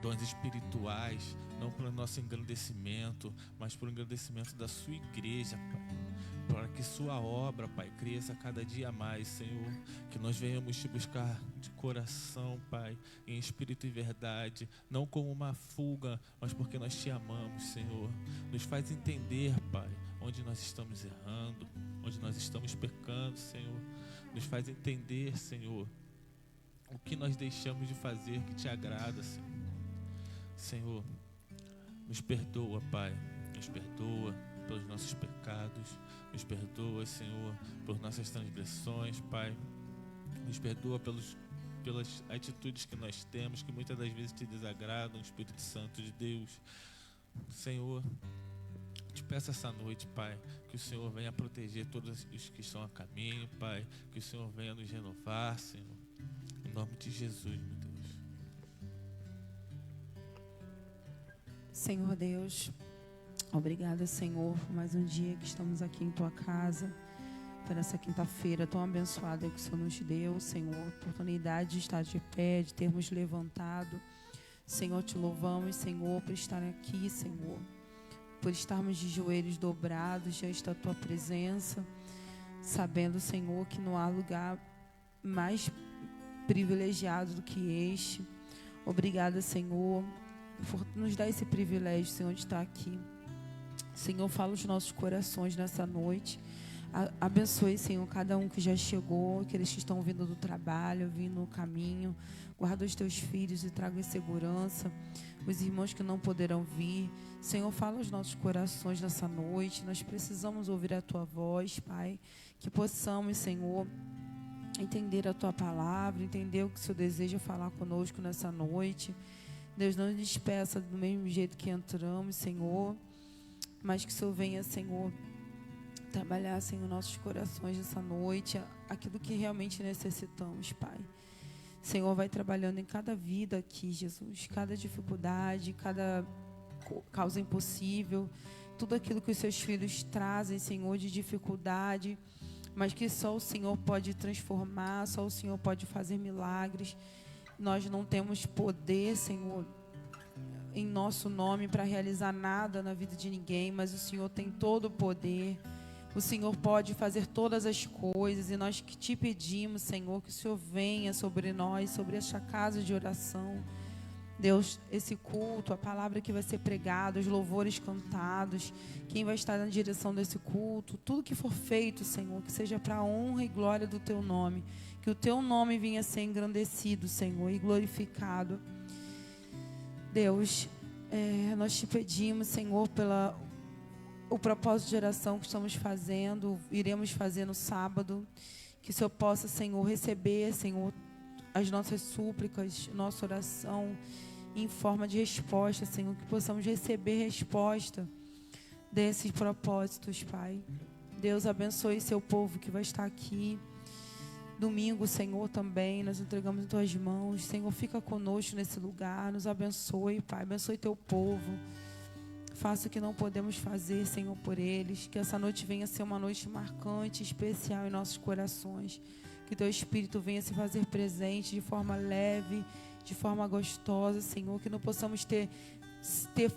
dons espirituais, não para o nosso engrandecimento, mas para o engrandecimento da sua igreja, Pai. Para que sua obra, Pai, cresça cada dia mais, Senhor. Que nós venhamos te buscar de coração, Pai, em espírito e verdade, não como uma fuga, mas porque nós te amamos, Senhor. Nos faz entender, Pai, onde nós estamos errando, onde nós estamos pecando, Senhor. Nos faz entender, Senhor, o que nós deixamos de fazer que te agrada, Senhor. Senhor, nos perdoa, Pai, nos perdoa pelos nossos pecados, nos perdoa, Senhor, por nossas transgressões, Pai, nos perdoa pelas atitudes que nós temos, que muitas das vezes te desagradam, Espírito Santo de Deus. Senhor, te peço essa noite, Pai, que o Senhor venha proteger todos os que estão a caminho, Pai, que o Senhor venha nos renovar, Senhor, em nome de Jesus, meu Deus. Senhor Deus, obrigada, Senhor, por mais um dia que estamos aqui em Tua casa, por essa quinta-feira tão abençoada que o Senhor nos deu, Senhor, oportunidade de estar de pé, de termos levantado. Senhor, te louvamos, Senhor, por estar aqui, Senhor, por estarmos de joelhos dobrados diante da Tua presença, sabendo, Senhor, que não há lugar mais privilegiado do que este. Obrigada, Senhor, por nos dar esse privilégio, Senhor, de estar aqui. Senhor, fala os nossos corações nessa noite. Abençoe, Senhor, cada um que já chegou, aqueles que estão vindo do trabalho, vindo no caminho. Guarda os teus filhos e traga segurança. Os irmãos que não poderão vir. Senhor, fala os nossos corações nessa noite. Nós precisamos ouvir a Tua voz, Pai. Que possamos, Senhor, entender a Tua palavra, entender o que o Senhor deseja falar conosco nessa noite. Deus, não nos despeça do mesmo jeito que entramos, Senhor, mas que o Senhor venha, Senhor, trabalhar, Senhor, nossos corações nessa noite, aquilo que realmente necessitamos, Pai. Senhor, vai trabalhando em cada vida aqui, Jesus, cada dificuldade, cada causa impossível, tudo aquilo que os seus filhos trazem, Senhor, de dificuldade, mas que só o Senhor pode transformar, só o Senhor pode fazer milagres. Nós não temos poder, Senhor, em nosso nome para realizar nada na vida de ninguém, mas o Senhor tem todo o poder. O Senhor pode fazer todas as coisas e nós que te pedimos, Senhor, que o Senhor venha sobre nós, sobre esta casa de oração. Deus, esse culto, a palavra que vai ser pregada, os louvores cantados, quem vai estar na direção desse culto, tudo que for feito, Senhor, que seja para a honra e glória do Teu nome. Que o Teu nome venha a ser engrandecido, Senhor, e glorificado. Deus, nós te pedimos, Senhor, o propósito de oração que estamos fazendo, iremos fazer no sábado. Que o Senhor possa, Senhor, receber, Senhor, as nossas súplicas, nossa oração em forma de resposta, Senhor. Que possamos receber resposta desses propósitos, Pai. Deus, abençoe seu povo que vai estar aqui. Domingo, Senhor, também nós entregamos em Tuas mãos. Senhor, fica conosco nesse lugar. Nos abençoe, Pai. Abençoe Teu povo. Faça o que não podemos fazer, Senhor, por eles. Que essa noite venha a ser uma noite marcante, especial em nossos corações. Que Teu Espírito venha se fazer presente de forma leve, de forma gostosa, Senhor. Que não possamos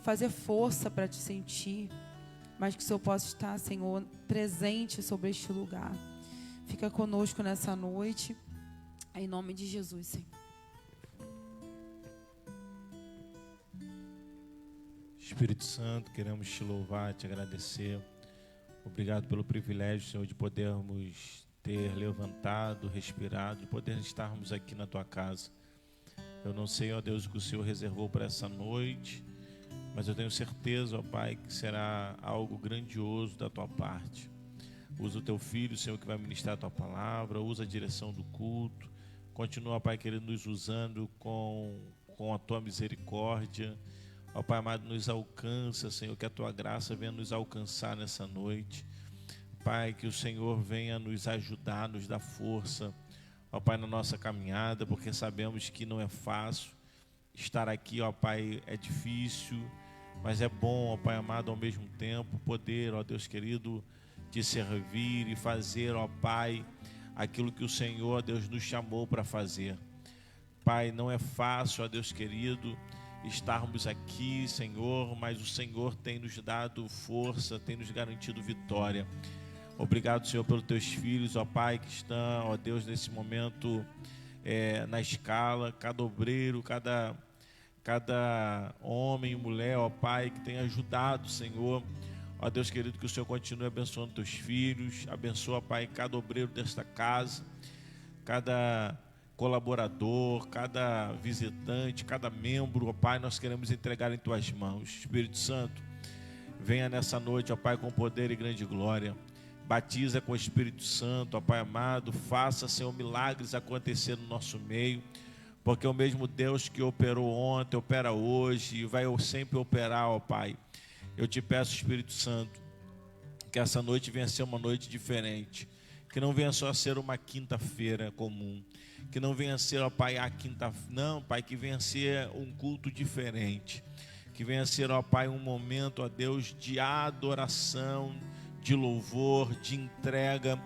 fazer força para Te sentir, mas que o Senhor possa estar, Senhor, presente sobre este lugar. Fica conosco nessa noite, em nome de Jesus, Senhor. Espírito Santo, queremos Te louvar, Te agradecer. Obrigado pelo privilégio, Senhor, de podermos ter levantado, respirado, de poder estarmos aqui na Tua casa. Eu não sei, ó Deus, o que o Senhor reservou para essa noite, mas eu tenho certeza, ó Pai, que será algo grandioso da Tua parte. Usa o Teu Filho, Senhor, que vai ministrar a Tua palavra, usa a direção do culto. Continua, Pai, querido, nos usando com a Tua misericórdia. Ó Pai amado, nos alcança, Senhor, que a Tua graça venha nos alcançar nessa noite. Pai, que o Senhor venha nos ajudar, nos dar força, ó Pai, na nossa caminhada, porque sabemos que não é fácil estar aqui, ó Pai, é difícil, mas é bom, ó Pai amado, ao mesmo tempo, poder, ó Deus querido, Te servir e fazer, ó Pai, aquilo que o Senhor, Deus, nos chamou para fazer. Pai, não é fácil, ó Deus querido, estarmos aqui, Senhor, mas o Senhor tem nos dado força, tem nos garantido vitória. Obrigado, Senhor, pelos teus filhos, ó Pai, que estão, ó Deus, nesse momento na escala, cada obreiro, cada homem e mulher, ó Pai, que tem ajudado, Senhor. Ó Deus querido, que o Senhor continue abençoando teus filhos, abençoa, Pai, cada obreiro desta casa, cada colaborador, cada visitante, cada membro, ó Pai, nós queremos entregar em tuas mãos. Espírito Santo, venha nessa noite, ó Pai, com poder e grande glória. Batiza com o Espírito Santo, ó Pai amado, faça, Senhor, milagres acontecer no nosso meio, porque o mesmo Deus que operou ontem, opera hoje e vai sempre operar, ó Pai. Eu te peço, Espírito Santo, que essa noite venha ser uma noite diferente, que não venha só ser uma quinta-feira comum, que não venha ser, ó Pai, não, Pai, que venha ser um culto diferente, que venha ser, ó Pai, um momento, ó Deus, de adoração, de louvor, de entrega,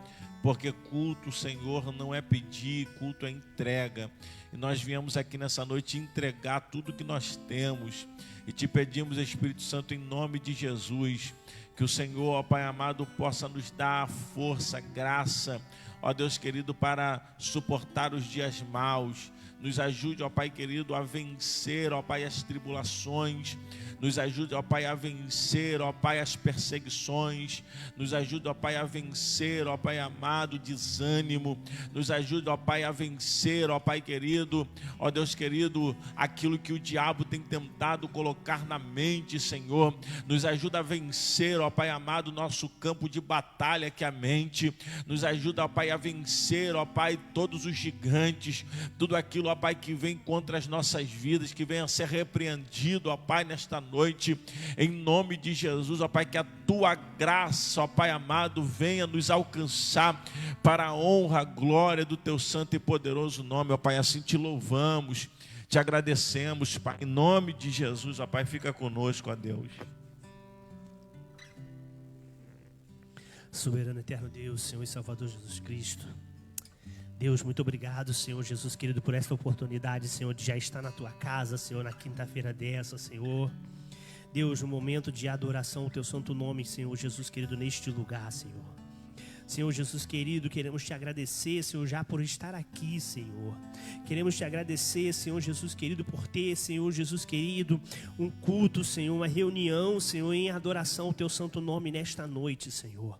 porque culto, Senhor, não é pedir, culto é entrega. E nós viemos aqui nessa noite entregar tudo que nós temos. E te pedimos, Espírito Santo, em nome de Jesus, que o Senhor, ó Pai amado, possa nos dar força, graça, ó Deus querido, para suportar os dias maus. Nos ajude, ó Pai querido, a vencer, ó Pai, as tribulações. Nos ajude, ó Pai, a vencer, ó Pai, as perseguições. Nos ajude, ó Pai, a vencer, ó Pai amado, desânimo. Nos ajude, ó Pai, a vencer, ó Pai querido, ó Deus querido, aquilo que o diabo tem tentado colocar na mente, Senhor. Nos ajuda a vencer, ó Pai amado, nosso campo de batalha, que é a mente. Nos ajuda, ó Pai, a vencer, ó Pai, todos os gigantes, tudo aquilo, ó Pai, que vem contra as nossas vidas, que venha a ser repreendido, ó Pai, nesta noite, em nome de Jesus, ó Pai, que a tua graça, ó Pai amado, venha nos alcançar para a honra, a glória do teu santo e poderoso nome, ó Pai. Assim te louvamos, te agradecemos, Pai, em nome de Jesus, ó Pai. Fica conosco, ó Deus. Soberano eterno Deus, Senhor e Salvador Jesus Cristo, Deus, muito obrigado, Senhor Jesus querido, por esta oportunidade, Senhor, de já estar na tua casa, Senhor, na quinta-feira dessa, Senhor. Deus, no momento de adoração ao teu santo nome, Senhor Jesus querido, neste lugar, Senhor. Senhor Jesus querido, queremos te agradecer, Senhor, já por estar aqui, Senhor. Queremos te agradecer, Senhor Jesus querido, por ter, Senhor Jesus querido, um culto, Senhor, uma reunião, Senhor, em adoração ao teu santo nome nesta noite, Senhor.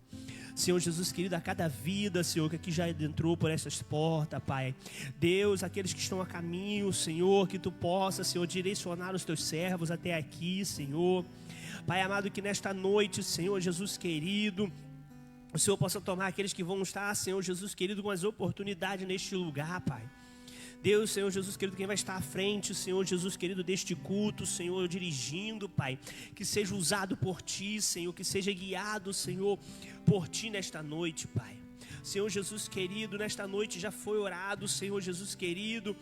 Senhor Jesus querido, a cada vida, Senhor, que aqui já adentrou por essas portas, Pai. Deus, aqueles que estão a caminho, Senhor, que tu possa, Senhor, direcionar os teus servos até aqui, Senhor. Pai amado, que nesta noite, Senhor Jesus querido, o Senhor possa tomar aqueles que vão estar, Senhor Jesus querido, com as oportunidades neste lugar, Pai. Deus, Senhor Jesus querido, quem vai estar à frente, Senhor Jesus querido, deste culto, Senhor, dirigindo, Pai, que seja usado por Ti, Senhor, que seja guiado, Senhor, por Ti nesta noite, Pai. Senhor Jesus querido, nesta noite já foi orado, Senhor Jesus querido,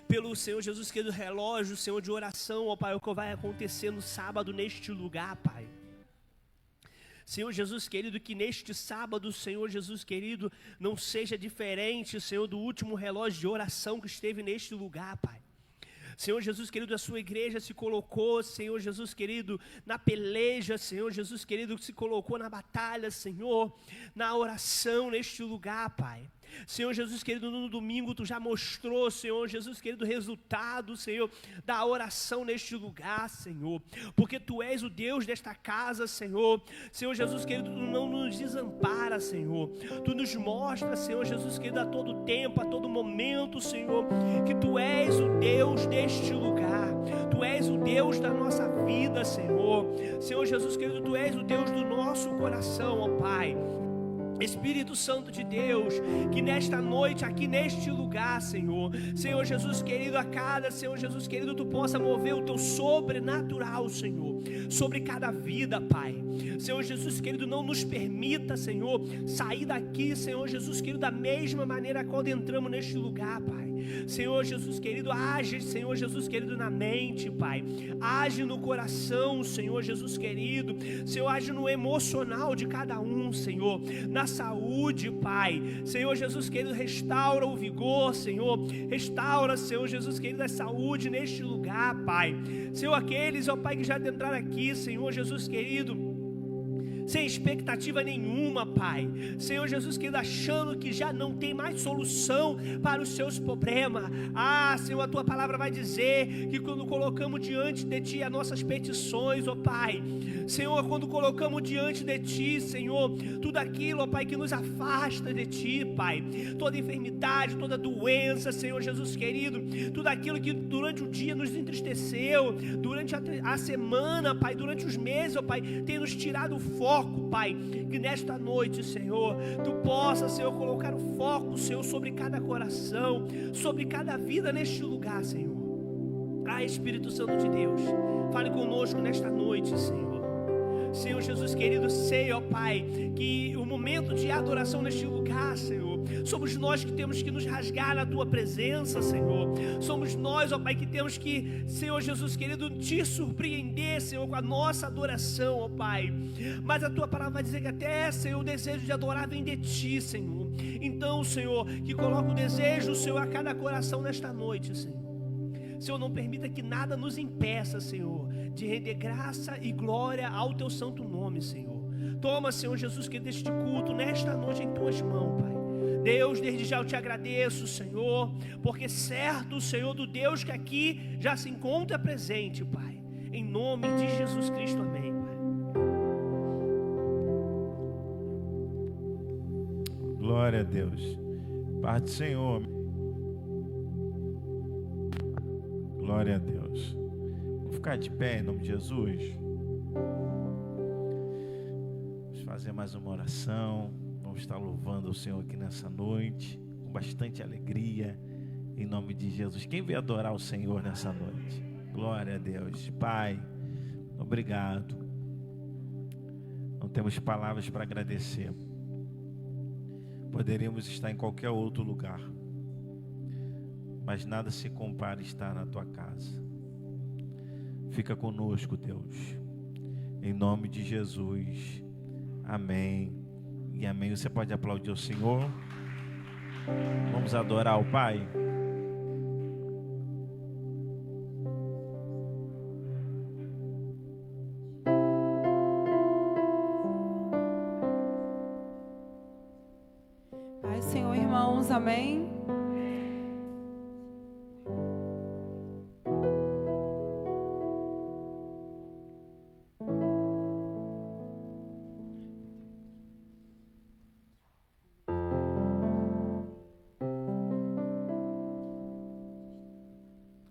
pelo Senhor Jesus querido relógio, Senhor, de oração, ó Pai, o que vai acontecer no sábado neste lugar, Pai. Senhor Jesus querido, que neste sábado, Senhor Jesus querido, não seja diferente, Senhor, do último relógio de oração que esteve neste lugar, Pai. Senhor Jesus querido, a sua igreja se colocou, Senhor Jesus querido, na peleja, Senhor Jesus querido, se colocou na batalha, Senhor, na oração neste lugar, Pai. Senhor Jesus querido, no domingo tu já mostrou, Senhor Jesus querido, o resultado, Senhor, da oração neste lugar, Senhor, porque tu és o Deus desta casa, Senhor. Senhor Jesus querido, tu não nos desampara, Senhor, tu nos mostra, Senhor Jesus querido, a todo tempo, a todo momento, Senhor, que tu és o Deus deste lugar, tu és o Deus da nossa vida, Senhor. Senhor Jesus querido, tu és o Deus do nosso coração, ó Pai. Espírito Santo de Deus, que nesta noite, aqui neste lugar, Senhor, Senhor Jesus querido, a cada, Senhor Jesus querido, tu possa mover o teu sobrenatural, Senhor, sobre cada vida, Pai. Senhor Jesus querido, não nos permita, Senhor, sair daqui, Senhor Jesus querido, da mesma maneira quando entramos neste lugar, Pai. Senhor Jesus querido, age, Senhor Jesus querido, na mente, Pai. Age no coração, Senhor Jesus querido. Senhor, age no emocional de cada um, Senhor. Na saúde, Pai. Senhor Jesus querido, restaura o vigor, Senhor. Restaura, Senhor Jesus querido, a saúde neste lugar, Pai. Senhor, aqueles, ó Pai, que já entraram aqui, Senhor Jesus querido, sem expectativa nenhuma, Pai. Senhor Jesus querido, achando que já não tem mais solução para os seus problemas. Senhor, a Tua palavra vai dizer que quando colocamos diante de Ti as nossas petições, ó Pai, Senhor, quando colocamos diante de Ti, Senhor, tudo aquilo, ó Pai, que nos afasta de Ti, Pai, toda enfermidade, toda doença, Senhor Jesus querido, tudo aquilo que durante o dia nos entristeceu, durante a semana, Pai, durante os meses, ó Pai, tem nos tirado o foco, Pai, que nesta noite, Senhor, Tu possa, Senhor, colocar o foco, Senhor, sobre cada coração, sobre cada vida neste lugar, Senhor. Espírito Santo de Deus, fale conosco nesta noite, Senhor. Senhor Jesus querido, sei, ó Pai, que o momento de adoração neste lugar, Senhor, somos nós que temos que nos rasgar na Tua presença, Senhor. Somos nós, ó Pai, que temos que, Senhor Jesus querido, Te surpreender, Senhor, com a nossa adoração, ó Pai. Mas a Tua palavra vai dizer que até, Senhor, o desejo de adorar vem de Ti, Senhor. Então, Senhor, que coloca o desejo, Senhor, a cada coração nesta noite, Senhor. Senhor, não permita que nada nos impeça, Senhor, de render graça e glória ao Teu santo nome, Senhor. Toma, Senhor Jesus, que deste culto nesta noite em Tuas mãos, Pai. Deus, desde já eu Te agradeço, Senhor, porque certo, Senhor, do Deus que aqui já se encontra presente, Pai. Em nome de Jesus Cristo, amém, Pai. Glória a Deus. Paz do Senhor. Glória a Deus. Vamos ficar de pé em nome de Jesus. Vamos fazer mais uma oração. Vamos estar louvando o Senhor aqui nessa noite, com bastante alegria, em nome de Jesus. Quem veio adorar o Senhor nessa noite? Glória a Deus. Pai, obrigado. Não temos palavras para agradecer. Poderíamos estar em qualquer outro lugar, mas nada se compara a estar na Tua casa. Fica conosco, Deus, em nome de Jesus, amém e amém. Você pode aplaudir o Senhor. Vamos adorar o Pai. Pai, Senhor, irmãos, amém.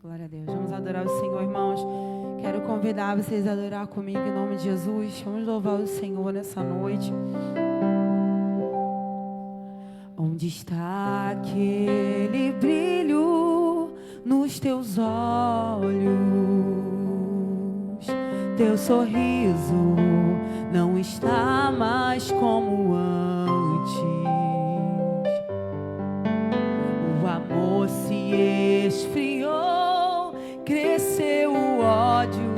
Glória a Deus. Vamos adorar o Senhor, irmãos. Quero convidar vocês a adorar comigo em nome de Jesus. Vamos louvar o Senhor nessa noite. Onde está aquele brilho nos teus olhos? Teu sorriso não está mais como antes. O amor se esfriou, cresceu o ódio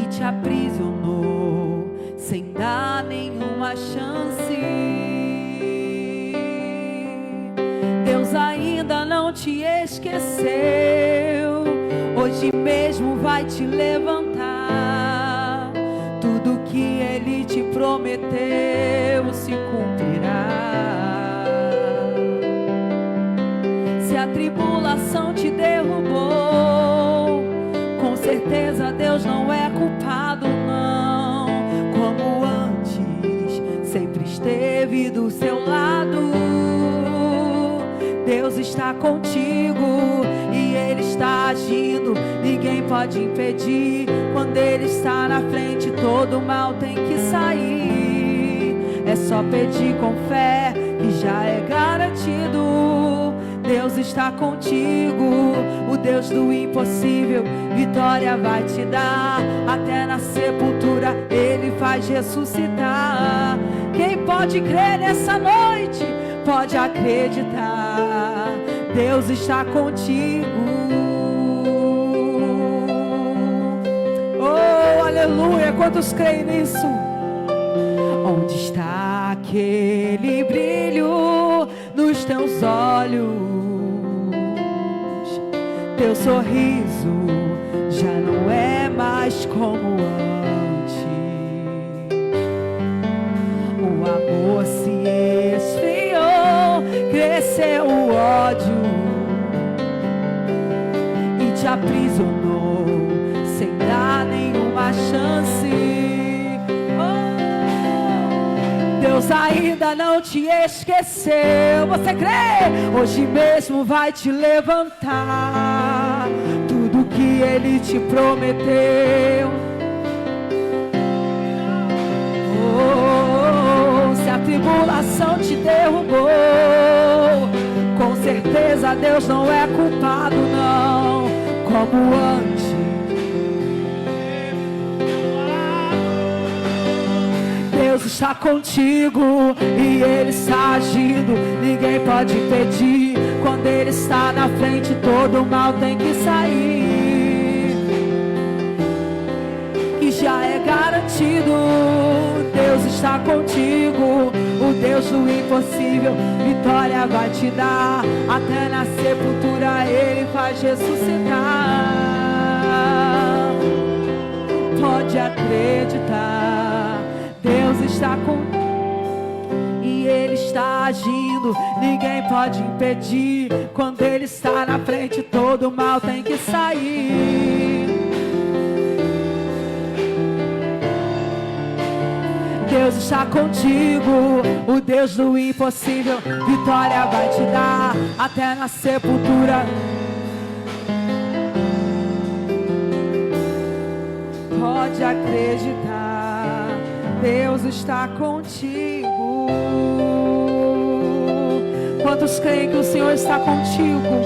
e te aprisionou sem dar nenhuma chance. Deus ainda não te esqueceu, hoje mesmo vai te levantar. Tudo que Ele te prometeu se cumprirá. Se a tribulação te derrubou, com certeza Deus não é culpado, não. Como antes, sempre esteve do seu lado. Deus está contigo e Ele está agindo. Ninguém pode impedir. Quando Ele está na frente, todo mal tem que sair. É só pedir com fé que já é garantido. Deus está contigo, o Deus do impossível, vitória vai te dar. Até na sepultura Ele faz ressuscitar. Quem pode crer nessa noite? Pode acreditar, Deus está contigo. Oh, aleluia, quantos creem nisso? Onde está aquele brilho nos teus olhos? Teu sorriso já não é mais como antes. O amor se esfriou, cresceu o ódio e te aprisionou sem dar nenhuma chance. Deus ainda não te esqueceu. Você crê? Hoje mesmo vai te levantar. Tudo que Ele te prometeu. Oh, se a tribulação te derrubou, com certeza Deus não é culpado, não. Como antes. Deus está contigo e Ele está agindo. Ninguém pode impedir. Quando Ele está na frente, todo mal tem que sair. E já é garantido. Deus está contigo. O Deus do impossível, vitória vai te dar. Até na sepultura Ele faz ressuscitar. Pode acreditar, Deus está com e Ele está agindo. Ninguém pode impedir. Quando Ele está na frente, todo mal tem que sair. Deus está contigo, o Deus do impossível, vitória vai te dar até na sepultura. Pode acreditar, Deus está contigo. Quantos creem que o Senhor está contigo?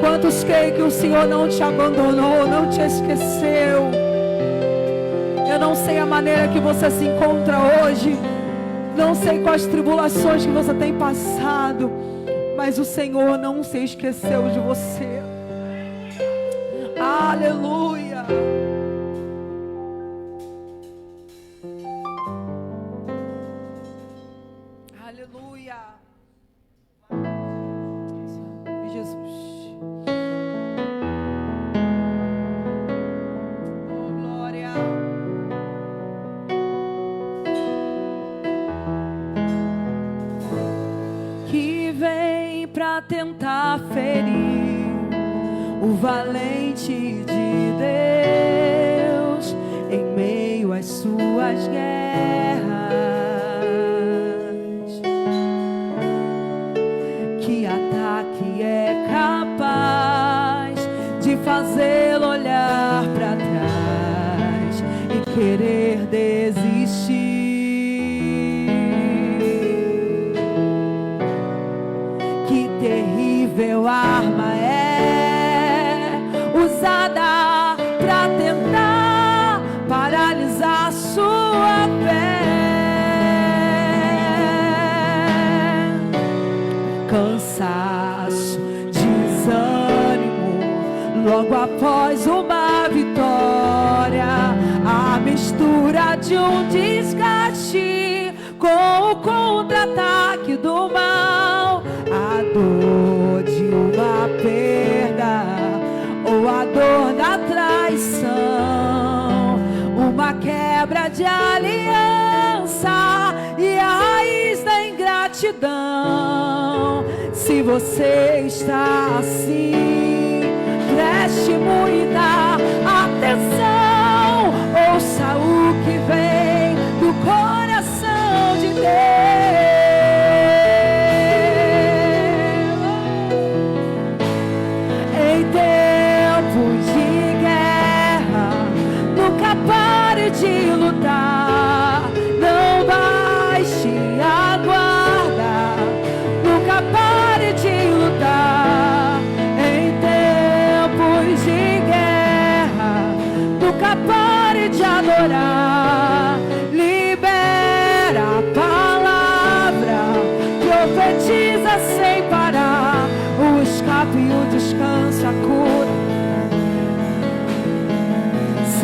Quantos creem que o Senhor não te abandonou, não te esqueceu? Eu não sei a maneira que você se encontra hoje, não sei quais tribulações que você tem passado, mas o Senhor não se esqueceu de você. Aleluia. Aleluia. Jesus. Oh, glória. Que vem pra tentar ferir o valente de Deus em meio às suas guerras. Que ataque é capaz de fazê-lo olhar para trás e querer desistir. Que terrível arma é usada para tentar paralisar sua fé. Cansaço, desânimo, logo após uma vitória, a mistura de um desgaste com o contra-ataque do mal, a dor de uma perda ou a dor da traição, uma quebra de aliança e a raiz da ingratidão. Se você está assim, preste muita atenção, ouça o que vem do coração de Deus. Em tempos de guerra, nunca pare de lutar, não baixe a guarda, nunca pare de lutar. Em tempos de guerra, nunca pare de adorar. Libera a palavra, profetiza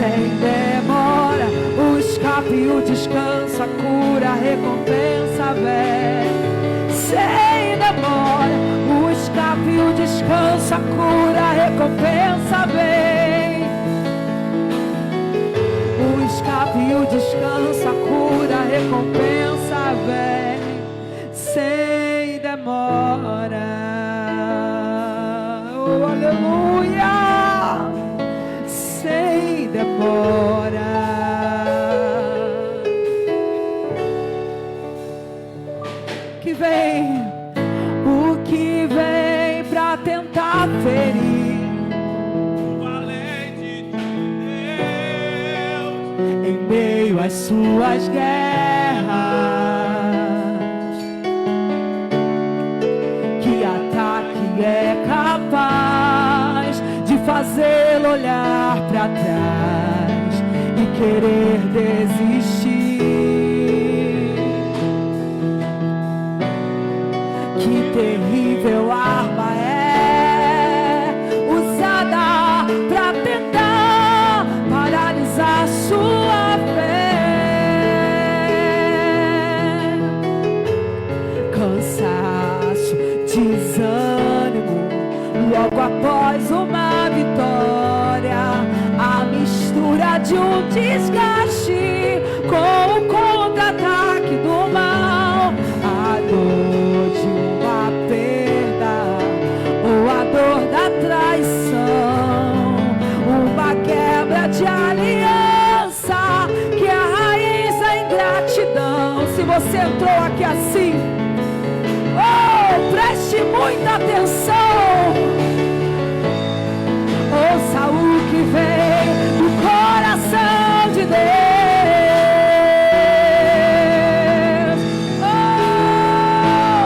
sem demora, o escape e o descanso, a cura, a recompensa vem. Sem demora, o escape e o descanso, a cura, a recompensa vem. O escape e o descanso, a cura, a recompensa vem. Sem demora. Oh, aleluia! Sem demora. Que vem, o que vem pra tentar ferir o valente Deus em meio às suas guerras. Que ataque é capaz de fazê-lo olhar pra trás e querer desistir. Que terrível arma é usada pra tentar paralisar sua fé. Cansaço, desânimo, logo após uma vitória, a mistura de um desgaste com o contra-ataque do mal, a dor de uma perda ou a dor da traição, uma quebra de aliança que é a raiz da ingratidão. Se você entrou aqui assim, oh, preste muita atenção. Ouça o que vem do coração de Deus. Oh,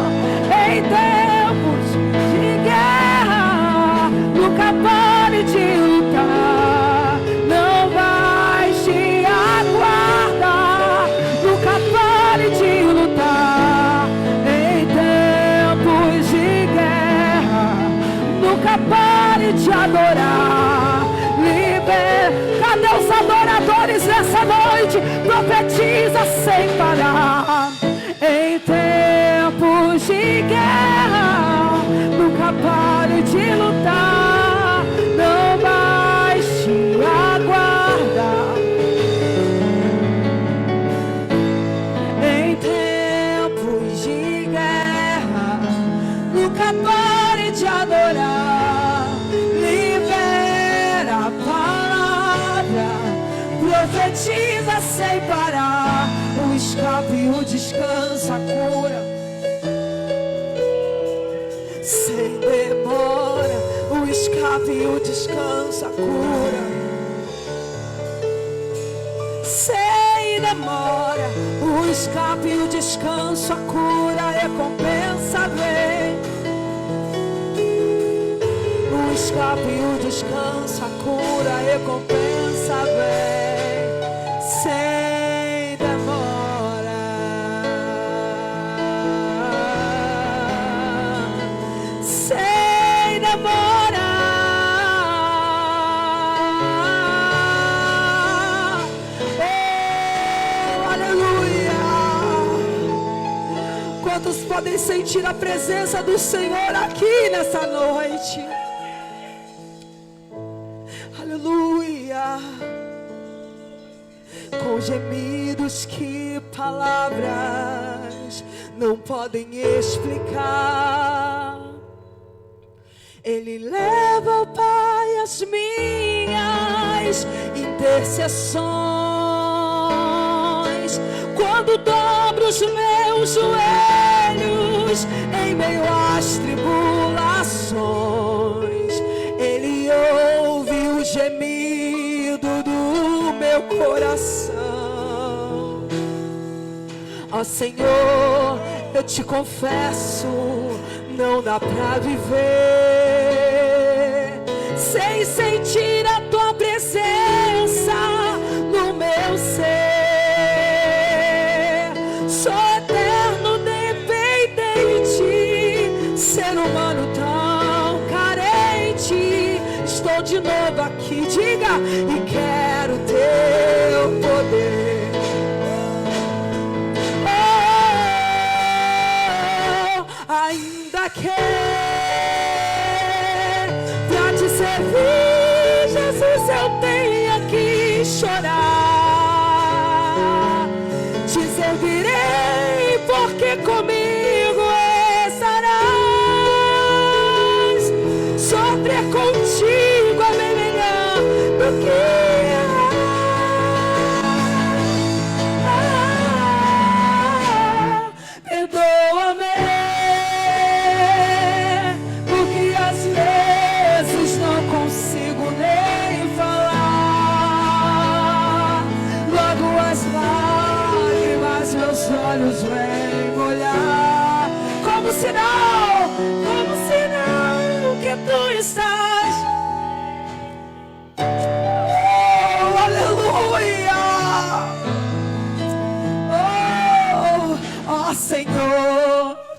em tempos de guerra, nunca pare de lutar. Não baixe a guarda, nunca pare de lutar. Em tempos de guerra, nunca pare de adorar. Cadê os adoradores nessa noite? Profetiza sem parar. Em tempos de guerra, nunca pare de lutar. Não baixe a guarda. Em tempos de guerra, nunca pare de adorar. Libera a palavra, profetiza sem parar. O escape e o descanso, a cura, sem demora. O escape e o descanso, a cura, sem demora. O escape e o descanso, a cura, a recompensa vem. O escape e o descanso, a cura, a recompensa vem. Sem demora. Sem demora. Oh, aleluia. Quantos podem sentir a presença do Senhor aqui nessa noite? Aleluia. Com gemidos que palavras não podem explicar, Ele leva ao Pai as minhas intercessões. Quando dobro os meus joelhos em meio às tribulações, Ele ouve o gemido do meu coração. Ó Senhor, eu te confesso, não dá pra viver sem sentir a tua presença no meu ser. Sou eterno dependente, ser humano tão carente. Estou de novo aqui, diga, e quero ter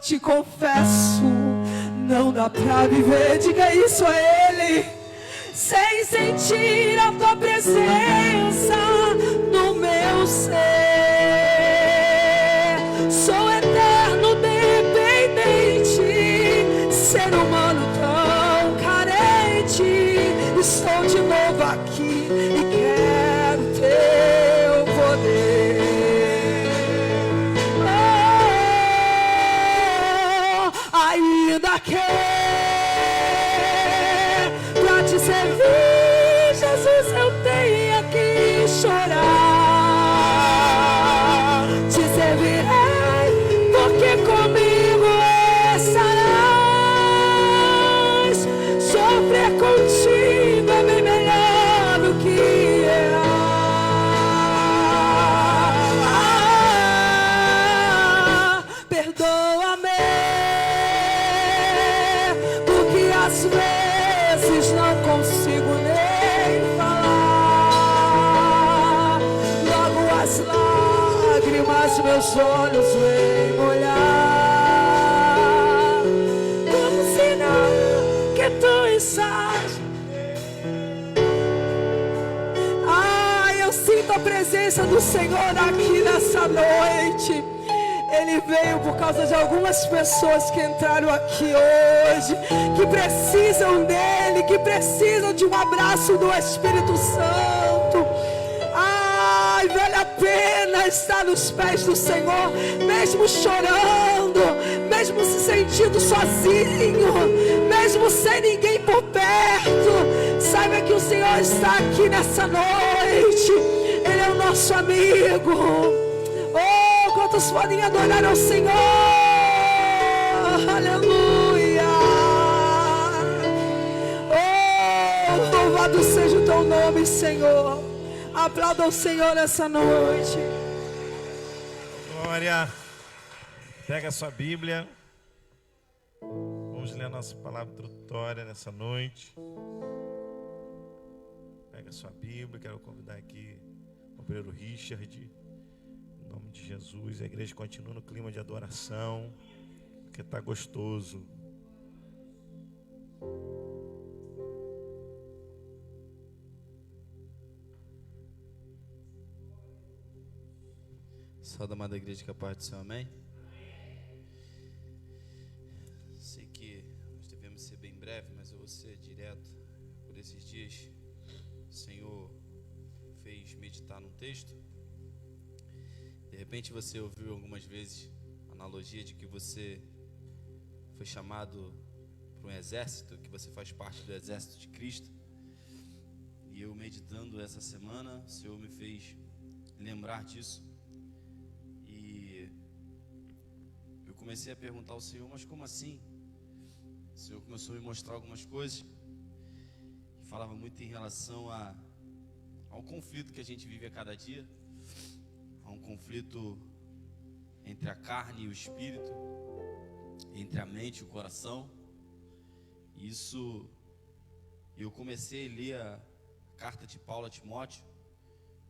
te confesso, não dá pra viver, diga isso a Ele, sem sentir a tua presença no meu ser. Sou eterno dependente, ser humano tão carente. Estou de novo aqui e quero teu poder. Oh, ainda que pra te servir, Jesus, eu tenha que chorar. Te servirei, porque comigo estarás. Sofrer contigo é bem melhor do que errar. Perdoa-me, porque às vezes não consigo nem falar. Logo as lágrimas meus olhos vêm molhar, como sinal que tu estás. Eu sinto a presença do Senhor aqui nessa noite. Ele veio por causa de algumas pessoas que entraram aqui hoje, que precisam dele, que precisam de um abraço do Espírito Santo. Ai, vale a pena estar nos pés do Senhor, mesmo chorando, mesmo se sentindo sozinho, mesmo sem ninguém por perto. Saiba que o Senhor está aqui nessa noite. Ele é o nosso amigo. Oh, quantos podem adorar ao Senhor? Aleluia. Oh, louvado seja o teu nome, Senhor. Aplauda ao Senhor nessa noite. Glória. Pega a sua Bíblia. Vamos ler a nossa palavra introdutória nessa noite. Pega a sua Bíblia. Quero convidar aqui o obreiro Richard. Em nome de Jesus. A igreja continua no clima de adoração, porque está gostoso. Salve, amada igreja, que a paz do Senhor, amém? Sei que nós devemos ser bem breve, mas eu vou ser direto. Por esses dias, o Senhor fez meditar num texto. De repente você ouviu algumas vezes a analogia de que você foi chamado para um exército, que você faz parte do exército de Cristo. E eu meditando essa semana, o Senhor me fez lembrar disso. E eu comecei a perguntar ao Senhor, mas como assim? O Senhor começou a me mostrar algumas coisas que falava muito em relação ao conflito que a gente vive a cada dia. Há um conflito entre a carne e o espírito, entre a mente e o coração. Isso, eu comecei a ler a carta de Paulo a Timóteo.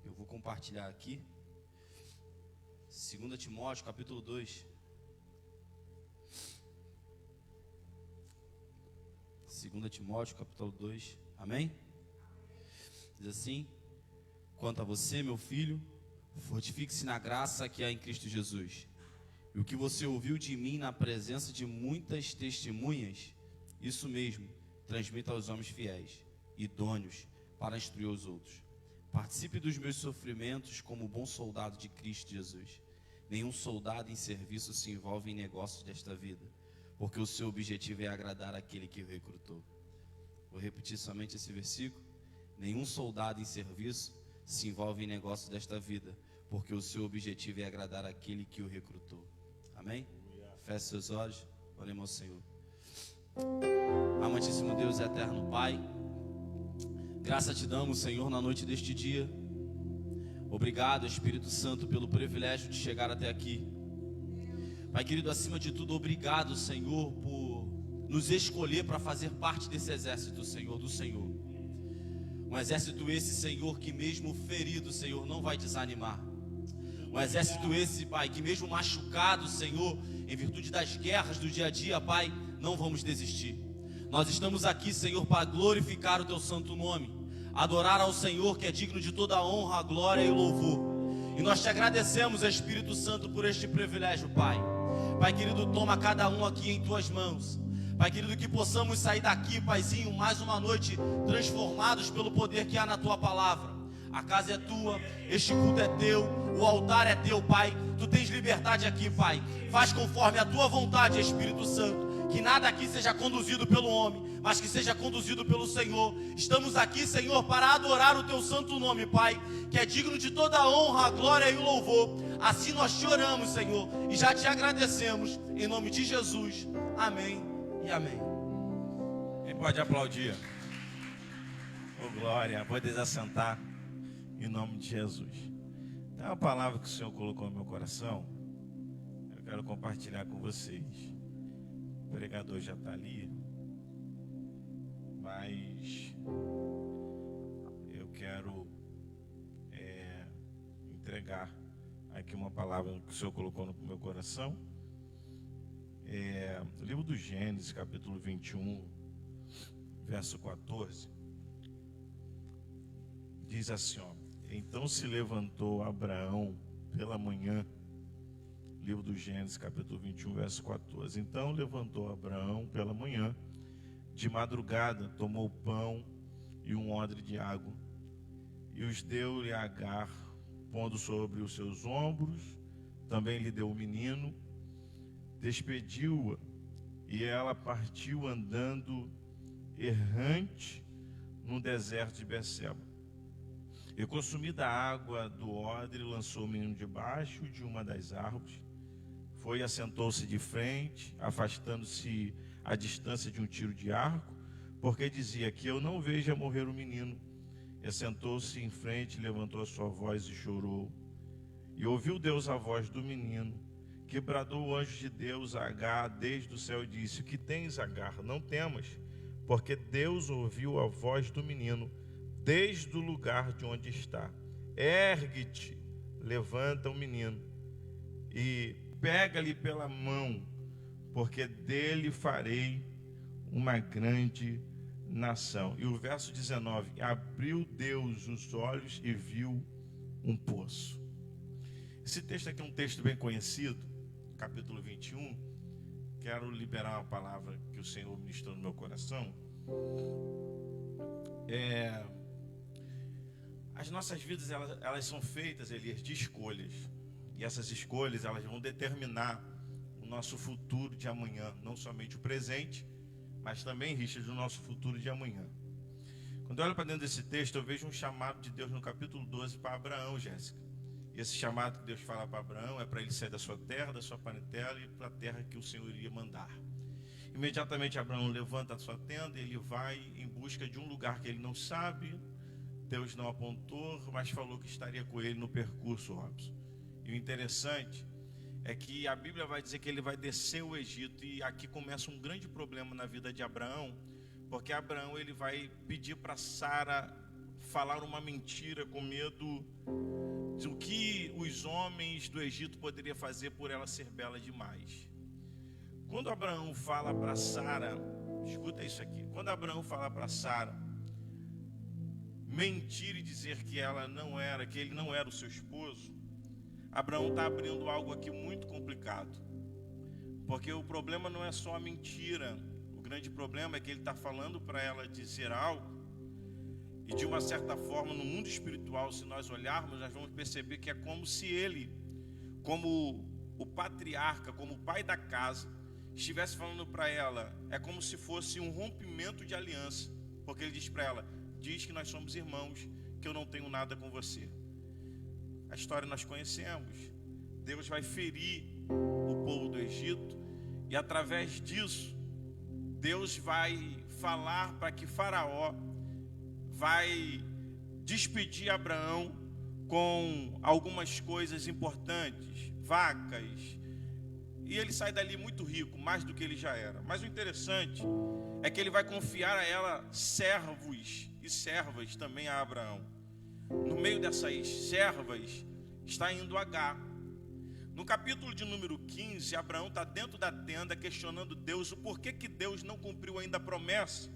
Eu vou compartilhar aqui. 2 Timóteo, capítulo 2. 2 Timóteo, capítulo 2. Amém? Diz assim: quanto a você, meu filho, fortifique-se na graça que há em Cristo Jesus. E o que você ouviu de mim na presença de muitas testemunhas, isso mesmo, transmita aos homens fiéis, idôneos, para instruir os outros. Participe dos meus sofrimentos como bom soldado de Cristo Jesus. Nenhum soldado em serviço se envolve em negócios desta vida, porque o seu objetivo é agradar aquele que o recrutou. Vou repetir somente esse versículo. Nenhum soldado em serviço se envolve em negócios desta vida, porque o seu objetivo é agradar aquele que o recrutou. Amém? Feche seus olhos, oremos ao Senhor. Amantíssimo Deus e eterno Pai, graça te damos, Senhor, na noite deste dia. Obrigado, Espírito Santo, pelo privilégio de chegar até aqui. Pai querido, acima de tudo, obrigado, Senhor, por nos escolher para fazer parte desse exército, Senhor, do Senhor. Um exército esse, Senhor, que mesmo ferido, Senhor, não vai desanimar. Um Um exército esse, Pai, que mesmo machucado, Senhor, em virtude das guerras do dia a dia, Pai, não vamos desistir. Nós estamos aqui, Senhor, para glorificar o Teu santo nome, adorar ao Senhor, que é digno de toda a honra, a glória e o louvor. E nós te agradecemos, Espírito Santo, por este privilégio, Pai. Pai querido, toma cada um aqui em Tuas mãos. Pai querido, que possamos sair daqui, Paizinho, mais uma noite transformados pelo poder que há na Tua palavra. A casa é Tua, este culto é Teu, o altar é Teu, Pai. Tu tens liberdade aqui, Pai. Faz conforme a Tua vontade, Espírito Santo. Que nada aqui seja conduzido pelo homem, mas que seja conduzido pelo Senhor. Estamos aqui, Senhor, para adorar o Teu santo nome, Pai, que é digno de toda a honra, a glória e o louvor. Assim nós te oramos, Senhor, e já te agradecemos, em nome de Jesus. Amém e amém. Quem pode aplaudir? Oh, glória, pode assentar, em nome de Jesus. Tem uma palavra que o Senhor colocou no meu coração, eu quero compartilhar com vocês. O pregador já está ali, mas eu quero entregar aqui uma palavra que o Senhor colocou no meu coração. O livro do Gênesis, capítulo 21, verso 14, diz assim, ó: então se levantou Abraão pela manhã. Livro do Gênesis, capítulo 21, verso 14. Então levantou Abraão pela manhã, de madrugada, tomou pão e um odre de água, e os deu-lhe a Agar, pondo sobre os seus ombros. Também lhe deu o menino, despediu-a, e ela partiu andando errante no deserto de Beceba. E consumida a água do odre, lançou o menino debaixo de uma das árvores. Foi e assentou-se de frente, afastando-se a distância de um tiro de arco, porque dizia: que eu não veja morrer o menino. E assentou-se em frente, levantou a sua voz e chorou. E ouviu Deus a voz do menino, que bradou o anjo de Deus a Agar desde o céu e disse: o que tens, Agar? Não temas, porque Deus ouviu a voz do menino desde o lugar de onde está. Ergue-te, levanta o menino e pega-lhe pela mão, porque dele farei uma grande nação. E o verso 19: abriu Deus os olhos e viu um poço. Esse texto aqui é um texto bem conhecido, capítulo 21. Quero liberar uma palavra que o Senhor ministrou no meu coração. As nossas vidas, elas são feitas, Elias, de escolhas. E essas escolhas, elas vão determinar o nosso futuro de amanhã. Não somente o presente, mas também, Richard, o nosso futuro de amanhã. Quando eu olho para dentro desse texto, eu vejo um chamado de Deus no capítulo 12 para Abraão, Jéssica. E esse chamado que Deus fala para Abraão é para ele sair da sua terra, da sua parentela, e para a terra que o Senhor iria mandar. Imediatamente Abraão levanta a sua tenda e ele vai em busca de um lugar que ele não sabe. Deus não apontou, mas falou que estaria com ele no percurso, Robson. E o interessante é que a Bíblia vai dizer que ele vai descer o Egito. E aqui começa um grande problema na vida de Abraão, porque Abraão ele vai pedir para Sara falar uma mentira com medo do que os homens do Egito poderiam fazer por ela ser bela demais. Quando Abraão fala para Sara, escuta isso aqui, quando Abraão fala para Sara mentir e dizer que ele não era o seu esposo, Abraão está abrindo algo aqui muito complicado, porque o problema não é só a mentira. O grande problema é que ele está falando para ela dizer algo, e de uma certa forma no mundo espiritual, se nós olharmos, nós vamos perceber que é como se ele, como o patriarca, como o pai da casa, estivesse falando para ela, é como se fosse um rompimento de aliança, porque ele diz para ela: diz que nós somos irmãos, que eu não tenho nada com você. A história nós conhecemos. Deus vai ferir o povo do Egito, e através disso Deus vai falar para que Faraó vai despedir Abraão com algumas coisas importantes, vacas, e ele sai dali muito rico, mais do que ele já era. Mas o interessante é que ele vai confiar a ela servos e servas também a Abraão. No meio dessas servas está indo Agar. No capítulo de número 15, Abraão está dentro da tenda questionando Deus o porquê que Deus não cumpriu ainda a promessa.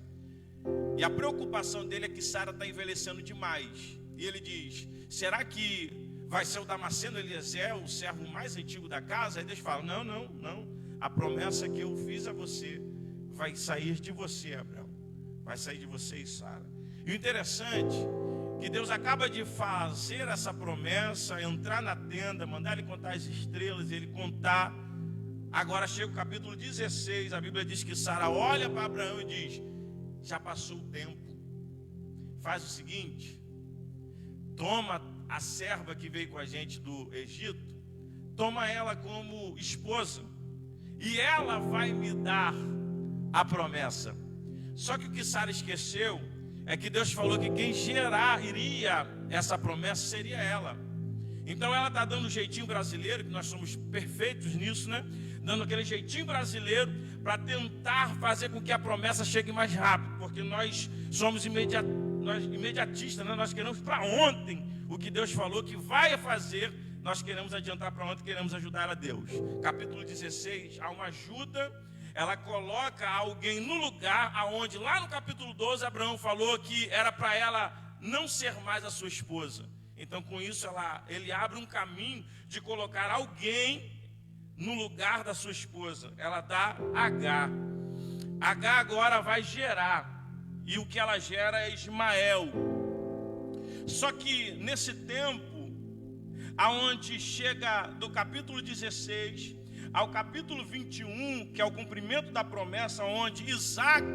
E a preocupação dele é que Sara está envelhecendo demais. E ele diz: será que vai ser o Damasceno Eliezer, o servo mais antigo da casa? Aí Deus fala: não. A promessa que eu fiz a você vai sair de você, Abraão. Vai sair de você e Sara. E o interessante que Deus acaba de fazer essa promessa, entrar na tenda, mandar ele contar as estrelas, ele contar. Agora chega o capítulo 16, a Bíblia diz que Sara olha para Abraão e diz: já passou o tempo. Faz o seguinte: toma a serva que veio com a gente do Egito, toma ela como esposa, e ela vai me dar a promessa. Só que o que Sara esqueceu é que Deus falou que quem geraria essa promessa seria ela. Então ela está dando um jeitinho brasileiro, que nós somos perfeitos nisso, né? Dando aquele jeitinho brasileiro para tentar fazer com que a promessa chegue mais rápido, porque nós somos imediatistas, né? Nós queremos para ontem o que Deus falou que vai fazer, nós queremos adiantar para ontem, queremos ajudar a Deus. Capítulo 16, há uma ajuda. Ela coloca alguém no lugar aonde lá no capítulo 12 Abraão falou que era para ela não ser mais a sua esposa. Então com isso ele abre um caminho de colocar alguém no lugar da sua esposa. Ela dá Agar. Agar agora vai gerar, e o que ela gera é Ismael. Só que nesse tempo, aonde chega do capítulo 16 ao capítulo 21, que é o cumprimento da promessa, onde Isaac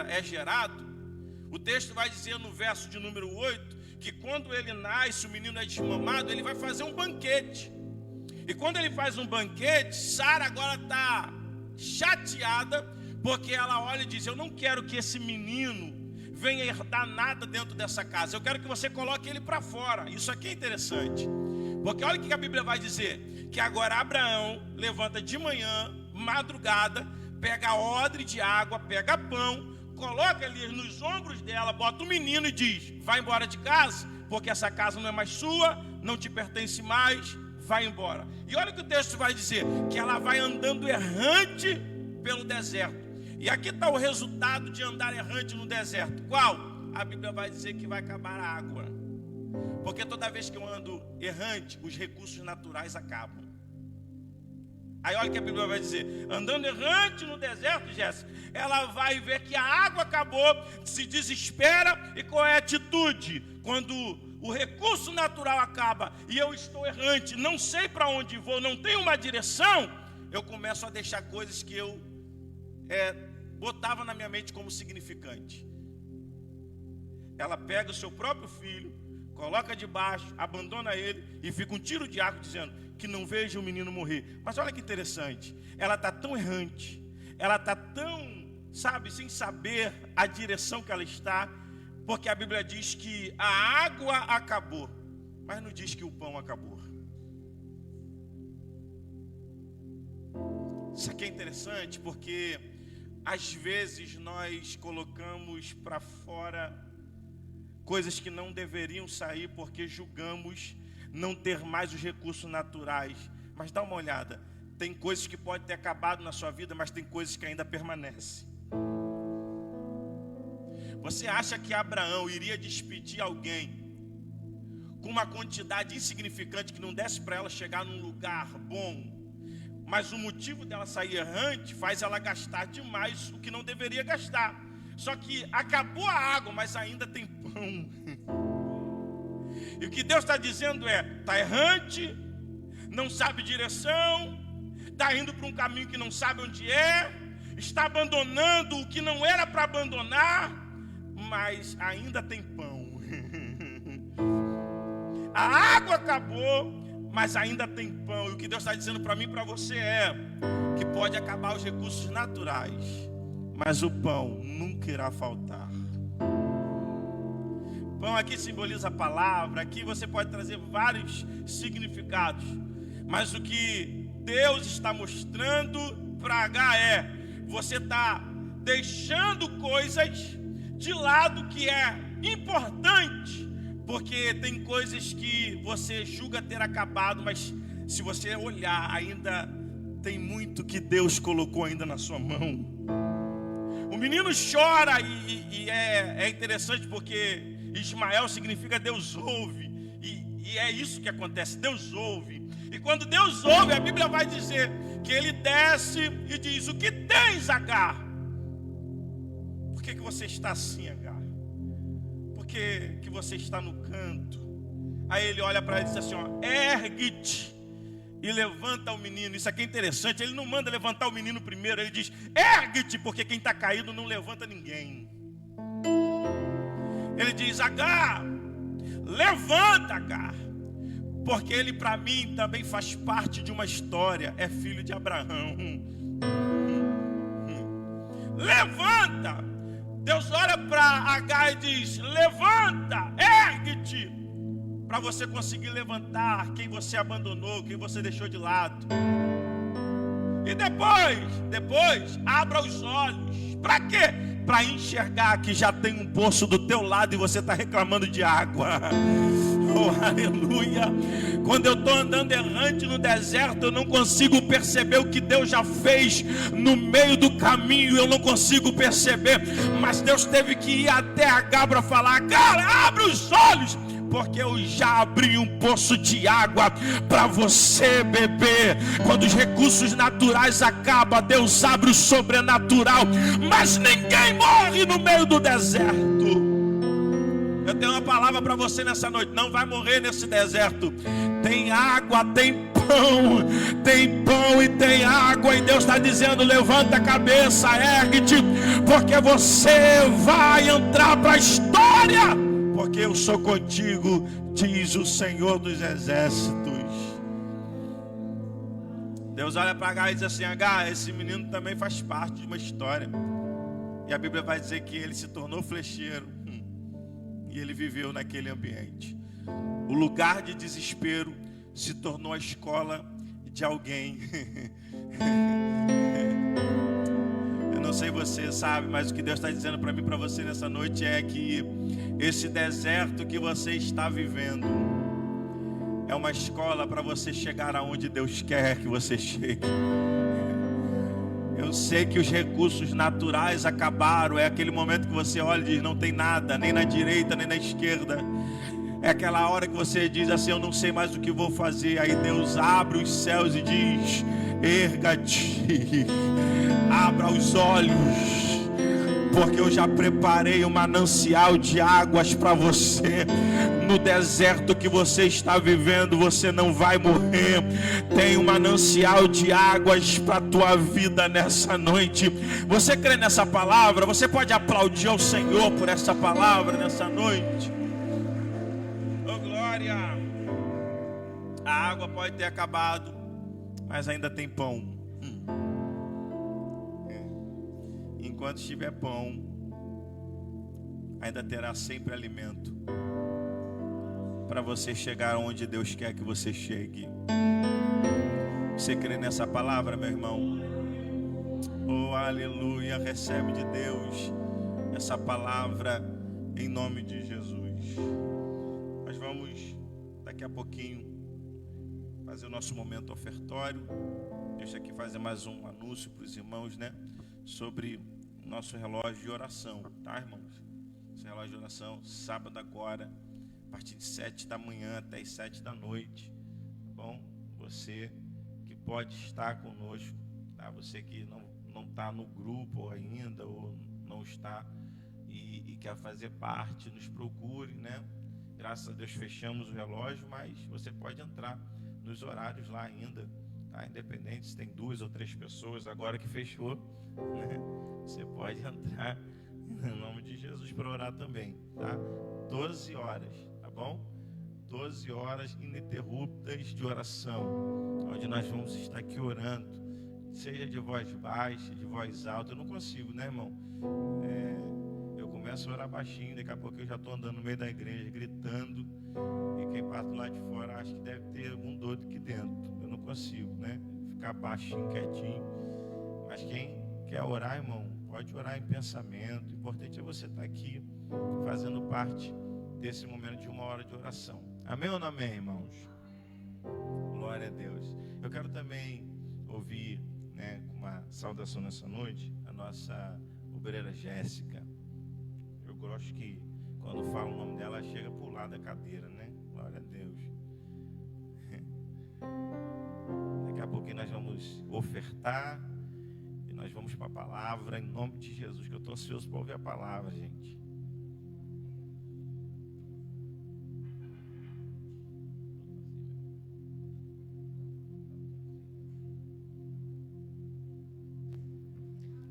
é gerado, o texto vai dizer no verso de número 8, que quando ele nasce, o menino é desmamado, ele vai fazer um banquete. E quando ele faz um banquete, Sara agora está chateada, porque ela olha e diz: eu não quero que esse menino venha herdar nada dentro dessa casa, eu quero que você coloque ele para fora. Isso aqui é interessante, porque olha o que a Bíblia vai dizer: que agora Abraão levanta de manhã, madrugada, pega a odre de água, pega pão, coloca ali nos ombros dela, bota o menino e diz: vai embora de casa, porque essa casa não é mais sua, não te pertence mais, vai embora. E olha o que o texto vai dizer: que ela vai andando errante pelo deserto. E aqui está o resultado de andar errante no deserto. Qual? A Bíblia vai dizer que vai acabar a água. Porque toda vez que eu ando errante, os recursos naturais acabam. Aí olha o que a Bíblia vai dizer: andando errante no deserto, Jéssica, ela vai ver que a água acabou, se desespera. E qual é a atitude? Quando o recurso natural acaba e eu estou errante, não sei para onde vou, não tenho uma direção, eu começo a deixar coisas que eu botava na minha mente como significante. Ela pega o seu próprio filho, coloca debaixo, abandona ele e fica um tiro de arco dizendo que não veja o menino morrer. Mas olha que interessante, ela está tão errante, ela está tão, sem saber a direção que ela está, porque a Bíblia diz que a água acabou, mas não diz que o pão acabou. Isso aqui é interessante porque às vezes nós colocamos para fora coisas que não deveriam sair porque julgamos não ter mais os recursos naturais. Mas dá uma olhada, tem coisas que podem ter acabado na sua vida, mas tem coisas que ainda permanecem. Você acha que Abraão iria despedir alguém com uma quantidade insignificante que não desse para ela chegar num lugar bom, mas o motivo dela sair errante faz ela gastar demais o que não deveria gastar? Só que acabou a água, mas ainda tem pão. E o que Deus está dizendo está errante, não sabe direção, está indo para um caminho que não sabe onde está abandonando o que não era para abandonar, mas ainda tem pão. A água acabou, mas ainda tem pão. E o que Deus está dizendo para mim e para você que pode acabar os recursos naturais, mas o pão nunca irá faltar. Pão aqui simboliza a palavra. Aqui você pode trazer vários significados, mas o que Deus está mostrando para H você está deixando coisas de lado que é importante, porque tem coisas que você julga ter acabado, mas Se você olhar, ainda tem muito que Deus colocou ainda na sua mão. O menino chora e é interessante porque Ismael significa Deus ouve. E é isso que acontece, Deus ouve. E quando Deus ouve, a Bíblia vai dizer que ele desce e diz: o que tens, Agar? Por que você está assim, Agar? Por que você está no canto? Aí ele olha para ela e diz assim, ó: ergue-te e levanta o menino. Isso aqui é interessante, ele não manda levantar o menino primeiro, ele diz: ergue-te, porque quem está caído não levanta ninguém. Ele diz: Agar, levanta, Agar, porque ele para mim também faz parte de uma história, é filho de Abraão. Levanta. Deus olha para Agar e diz: levanta, ergue-te, para você conseguir levantar quem você abandonou, quem você deixou de lado. E depois abra os olhos. Para quê? Para enxergar que já tem um poço do teu lado e você está reclamando de água. Oh, aleluia. Quando eu estou andando errante no deserto, eu não consigo perceber o que Deus já fez no meio do caminho, eu não consigo perceber. Mas Deus teve que ir até Agar para falar: cara, abre os olhos, porque eu já abri um poço de água para você beber. Quando os recursos naturais acabam, Deus abre o sobrenatural. Mas ninguém morre no meio do deserto. Eu tenho uma palavra para você nessa noite: não vai morrer nesse deserto. Tem água, tem pão e tem água. E Deus está dizendo: levanta a cabeça, ergue-te, porque você vai entrar para a história. Porque eu sou contigo, diz o Senhor dos Exércitos. Deus olha para Agar e diz assim: Agar, esse menino também faz parte de uma história. E a Bíblia vai dizer que ele se tornou flecheiro. E ele viveu naquele ambiente. O lugar de desespero se tornou a escola de alguém. Eu não sei você sabe, mas o que Deus está dizendo para mim e para você nessa noite é que esse deserto que você está vivendo é uma escola para você chegar aonde Deus quer que você chegue. Eu sei que os recursos naturais acabaram. É aquele momento que você olha e diz: não tem nada, nem na direita, nem na esquerda. É aquela hora que você diz assim: eu não sei mais o que vou fazer. Aí Deus abre os céus e diz: erga-te, abra os olhos, porque eu já preparei um manancial de águas para você. No deserto que você está vivendo, você não vai morrer. Tem um manancial de águas para a tua vida nessa noite. Você crê nessa palavra? Você pode aplaudir ao Senhor por essa palavra nessa noite. Oh, glória! A água pode ter acabado, mas ainda tem pão. Enquanto estiver pão, ainda terá sempre alimento para você chegar onde Deus quer que você chegue. Você crê nessa palavra, meu irmão? Oh, aleluia, recebe de Deus essa palavra em nome de Jesus. Nós vamos daqui a pouquinho fazer o nosso momento ofertório. Deixa aqui fazer mais um anúncio para os irmãos, né? Sobre o nosso relógio de oração, tá, irmãos? Esse relógio de oração, sábado agora, a partir de 7 da manhã até as 7 da noite, tá bom? Você que pode estar conosco, tá? Você que não está no grupo ainda, ou não está e quer fazer parte, nos procure, né? Graças a Deus fechamos o relógio, mas você pode entrar nos horários lá ainda, tá? Independente se tem 2 ou 3 pessoas, agora que fechou, né? Você pode entrar em nome de Jesus para orar também, tá? 12 horas, tá bom? 12 horas ininterruptas de oração, onde nós vamos estar aqui orando, seja de voz baixa, de voz alta. Eu não consigo, né, irmão? Eu começo a orar baixinho, daqui a pouco eu já estou andando no meio da igreja, gritando, e quem passa do lado de fora acha que deve ter algum doido aqui dentro. Eu não consigo, né? Ficar baixinho, quietinho. Mas quem quer orar, irmão, pode orar em pensamento. O importante é você estar aqui, fazendo parte desse momento de uma hora de oração. Amém ou não amém, irmãos? Glória Glória a Deus. Eu quero também ouvir, né, com uma saudação nessa noite, a nossa obreira Jéssica. Eu gosto que quando falo o nome dela, ela chega pro lado da cadeira, né? Glória a Deus. Daqui a pouquinho nós vamos ofertar e nós vamos para a palavra, em nome de Jesus, que eu estou ansioso para ouvir a palavra, gente.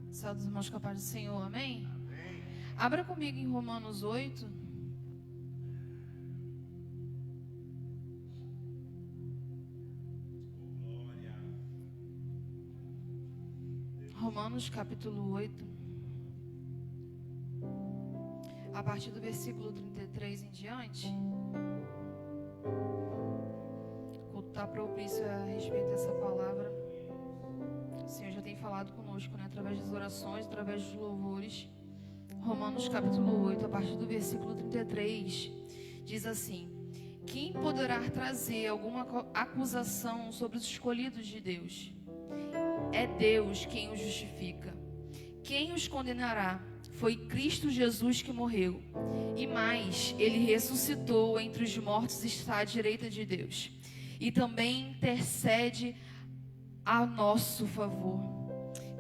Salve os irmãos com a paz do Senhor, amém? Amém. Abra comigo em Romanos 8. Romanos capítulo 8. A partir do versículo 33 em diante. O culto está propício a respeito dessa palavra. O Senhor já tem falado conosco, né? Através das orações, através dos louvores. Romanos capítulo 8, a partir do versículo 33, diz assim: quem poderá trazer alguma acusação sobre os escolhidos de Deus? É Deus quem os justifica. Quem os condenará? Foi Cristo Jesus que morreu. E mais, Ele ressuscitou entre os mortos e está à direita de Deus. E também intercede a nosso favor.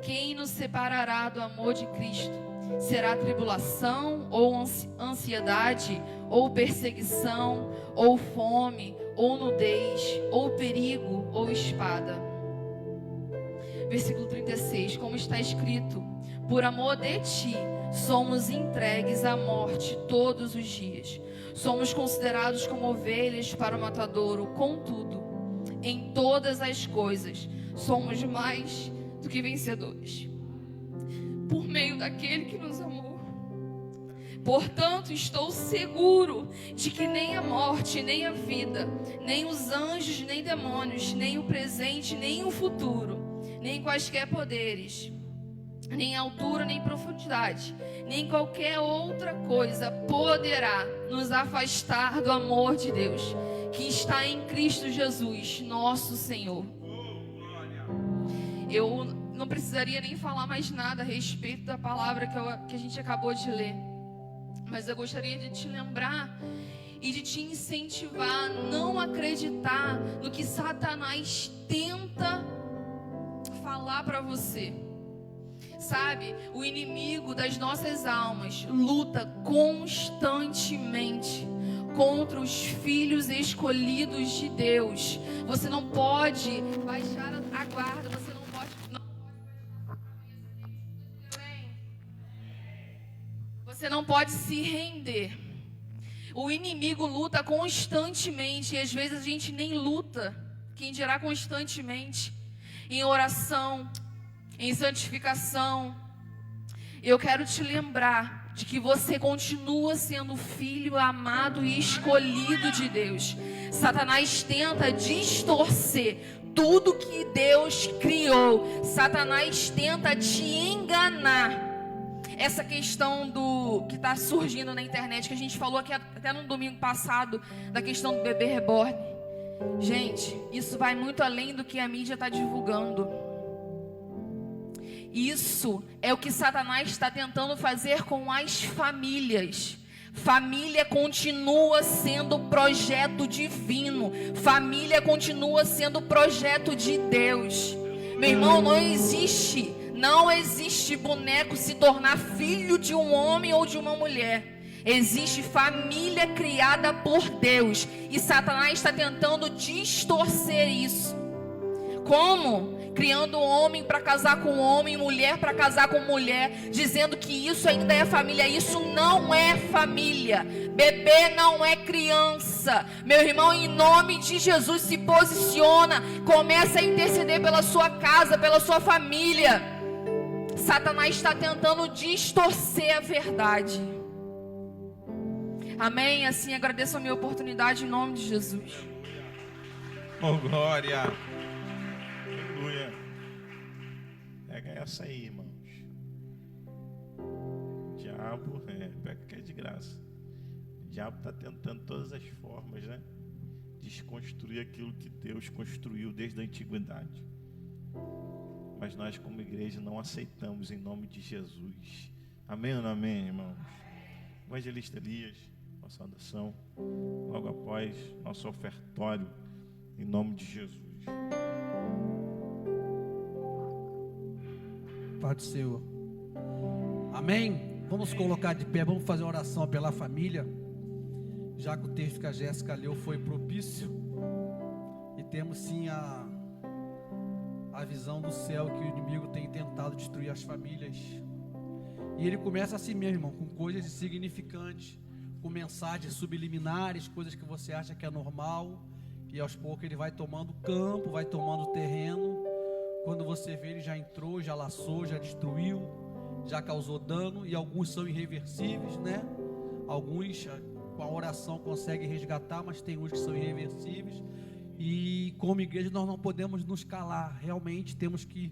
Quem nos separará do amor de Cristo? Será tribulação, ou ansiedade, ou perseguição, ou fome, ou nudez, ou perigo, ou espada. Versículo 36, como está escrito: por amor de ti, somos entregues à morte todos os dias. Somos considerados como ovelhas para o matadouro. Contudo, em todas as coisas, somos mais do que vencedores, por meio daquele que nos amou. Portanto, estou seguro de que nem a morte, nem a vida, nem os anjos, nem demônios, nem o presente, nem o futuro, nem quaisquer poderes, nem altura, nem profundidade, nem qualquer outra coisa poderá nos afastar do amor de Deus, que está em Cristo Jesus, nosso Senhor. Eu não precisaria nem falar mais nada a respeito da palavra que a gente acabou de ler, mas eu gostaria de te lembrar e de te incentivar a não acreditar no que Satanás tenta falar para você. Sabe, o inimigo das nossas almas luta constantemente contra os filhos escolhidos de Deus. Você não pode baixar a guarda, você não pode você não pode se render. O inimigo luta constantemente e às vezes a gente nem luta, quem dirá constantemente, em oração, em santificação. Eu quero te lembrar de que você continua sendo filho amado e escolhido de Deus. Satanás tenta distorcer tudo que Deus criou. Satanás tenta te enganar. Essa questão do que está surgindo na internet, que a gente falou aqui até no domingo passado, da questão do bebê reborn. Gente, isso vai muito além do que a mídia está divulgando. Isso é o que Satanás está tentando fazer com as famílias. Família continua sendo projeto divino. Família continua sendo projeto de Deus. Meu irmão, não existe boneco se tornar filho de um homem ou de uma mulher. Existe família criada por Deus. E Satanás está tentando distorcer isso. Como? Criando homem para casar com homem, mulher para casar com mulher, dizendo que isso ainda é família. Isso não é família. Bebê não é criança. Meu irmão, em nome de Jesus, se posiciona, começa a interceder pela sua casa, pela sua família. Satanás está tentando distorcer a verdade. Amém? Assim agradeço a minha oportunidade em nome de Jesus. Oh, glória. Aleluia. Pega essa aí, irmãos. O diabo, pega que é de graça. O diabo está tentando todas as formas, né? desconstruir aquilo que Deus construiu desde a antiguidade. Mas nós, como igreja, não aceitamos em nome de Jesus. Amém ou não amém, irmãos? Evangelista Elias, nossa saudação, logo após nosso ofertório, em nome de Jesus. Pai do Senhor. Amém? Vamos colocar de pé, vamos fazer uma oração pela família. Já que o texto que a Jéssica leu foi propício, e temos sim a visão do céu que o inimigo tem tentado destruir as famílias. E ele começa assim mesmo, irmão, com coisas insignificantes, com mensagens subliminares, coisas que você acha que é normal, e aos poucos ele vai tomando campo, vai tomando terreno. Quando você vê, ele já entrou, já laçou, já destruiu, já causou dano, e alguns são irreversíveis, né? Alguns com a oração conseguem resgatar, mas tem uns que são irreversíveis. E como igreja nós não podemos nos calar, realmente temos que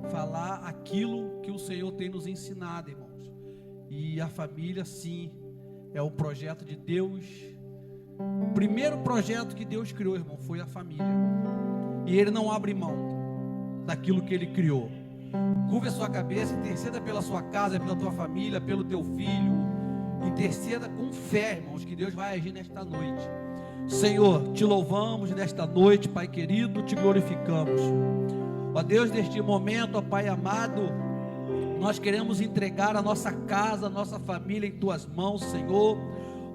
falar aquilo que o Senhor tem nos ensinado, irmãos. E a família, sim, é o projeto de Deus. O primeiro projeto que Deus criou, irmão, foi a família. E Ele não abre mão daquilo que Ele criou. Curva a sua cabeça, interceda pela sua casa, pela tua família, pelo teu filho. Interceda com fé, irmãos, que Deus vai agir nesta noite. Senhor, te louvamos nesta noite, Pai querido, te glorificamos. Ó Deus, neste momento, ó Pai amado, nós queremos entregar a nossa casa, a nossa família em tuas mãos, Senhor.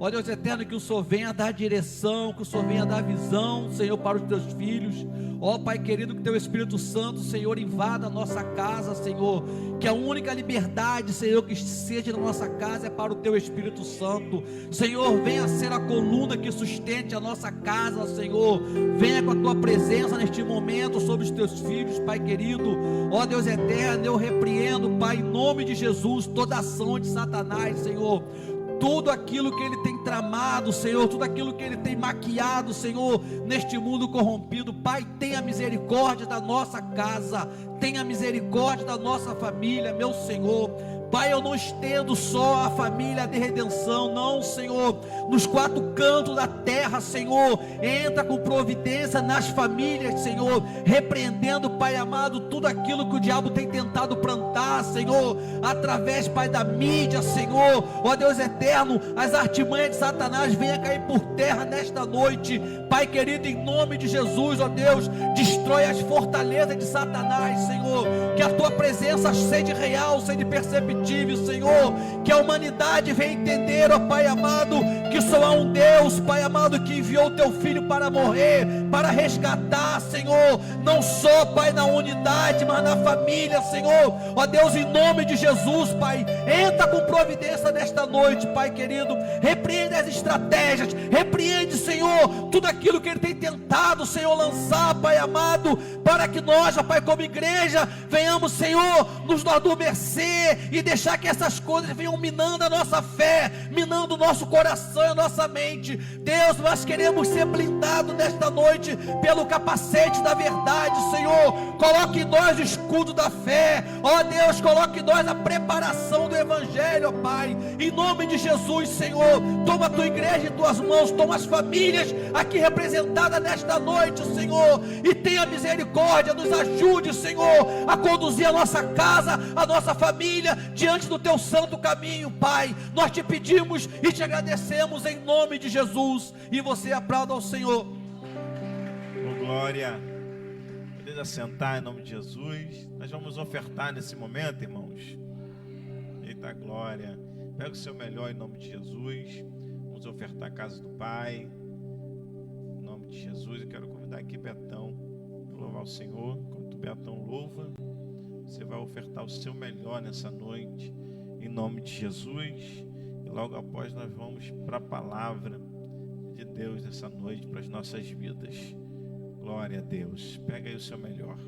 Ó Deus eterno, que o Senhor venha dar direção, que o Senhor venha dar visão, Senhor, para os teus filhos. Ó Pai querido, que teu Espírito Santo, Senhor, invada a nossa casa, Senhor. Que a única liberdade, Senhor, que seja na nossa casa é para o teu Espírito Santo. Senhor, venha ser a coluna que sustente a nossa casa, Senhor. Venha com a tua presença neste momento sobre os teus filhos, Pai querido. Ó Deus eterno, eu repreendo, Pai, em nome de Jesus, toda ação de Satanás, Senhor. Tudo aquilo que ele tem tramado, Senhor, tudo aquilo que ele tem maquiado, Senhor, neste mundo corrompido. Pai, tenha misericórdia da nossa casa, tenha misericórdia da nossa família, meu Senhor. Pai, eu não estendo só a família de redenção, não, Senhor, nos quatro cantos da terra, Senhor, entra com providência nas famílias, Senhor, repreendendo, Pai amado, tudo aquilo que o diabo tem tentado plantar, Senhor, através, Pai, da mídia, Senhor, ó Deus eterno, as artimanhas de Satanás venham cair por terra nesta noite, Pai querido, em nome de Jesus, ó Deus, destrói as fortalezas de Satanás, Senhor, que a tua presença seja real, seja perceptível, Senhor, que a humanidade venha entender, ó Pai amado, que só há um Deus, Pai amado, que enviou o teu Filho para morrer, para resgatar, Senhor, não só, Pai, na unidade, mas na família, Senhor, ó Deus, em nome de Jesus, Pai, entra com providência nesta noite, Pai querido, repreende as estratégias, repreende, Senhor, tudo aquilo que ele tem tentado, Senhor, lançar, Pai amado, para que nós, ó Pai, como igreja, venhamos, Senhor, nos adormecer e deixar que essas coisas venham minando a nossa fé, minando o nosso coração e a nossa mente. Deus, nós queremos ser blindados nesta noite pelo capacete da verdade, Senhor. Coloque em nós o escudo da fé, ó Deus, coloque em nós a preparação do Evangelho, ó Pai, em nome de Jesus, Senhor. Toma a tua igreja em tuas mãos, toma as famílias aqui representadas nesta noite, Senhor, e tenha misericórdia, nos ajude, Senhor, a conduzir a nossa casa, a nossa família diante do teu santo caminho, Pai. Nós te pedimos e te agradecemos em nome de Jesus. E você aplauda ao Senhor. Oh, glória. Pode assentar em nome de Jesus. Nós vamos ofertar nesse momento, irmãos. Eita glória. Pega o seu melhor em nome de Jesus. Vamos ofertar a casa do Pai. Em nome de Jesus. Eu quero convidar aqui Betão para louvar o Senhor. Enquanto o Betão louva, você vai ofertar o seu melhor nessa noite, em nome de Jesus. E logo após nós vamos para a palavra de Deus nessa noite, para as nossas vidas. Glória a Deus. Pega aí o seu melhor.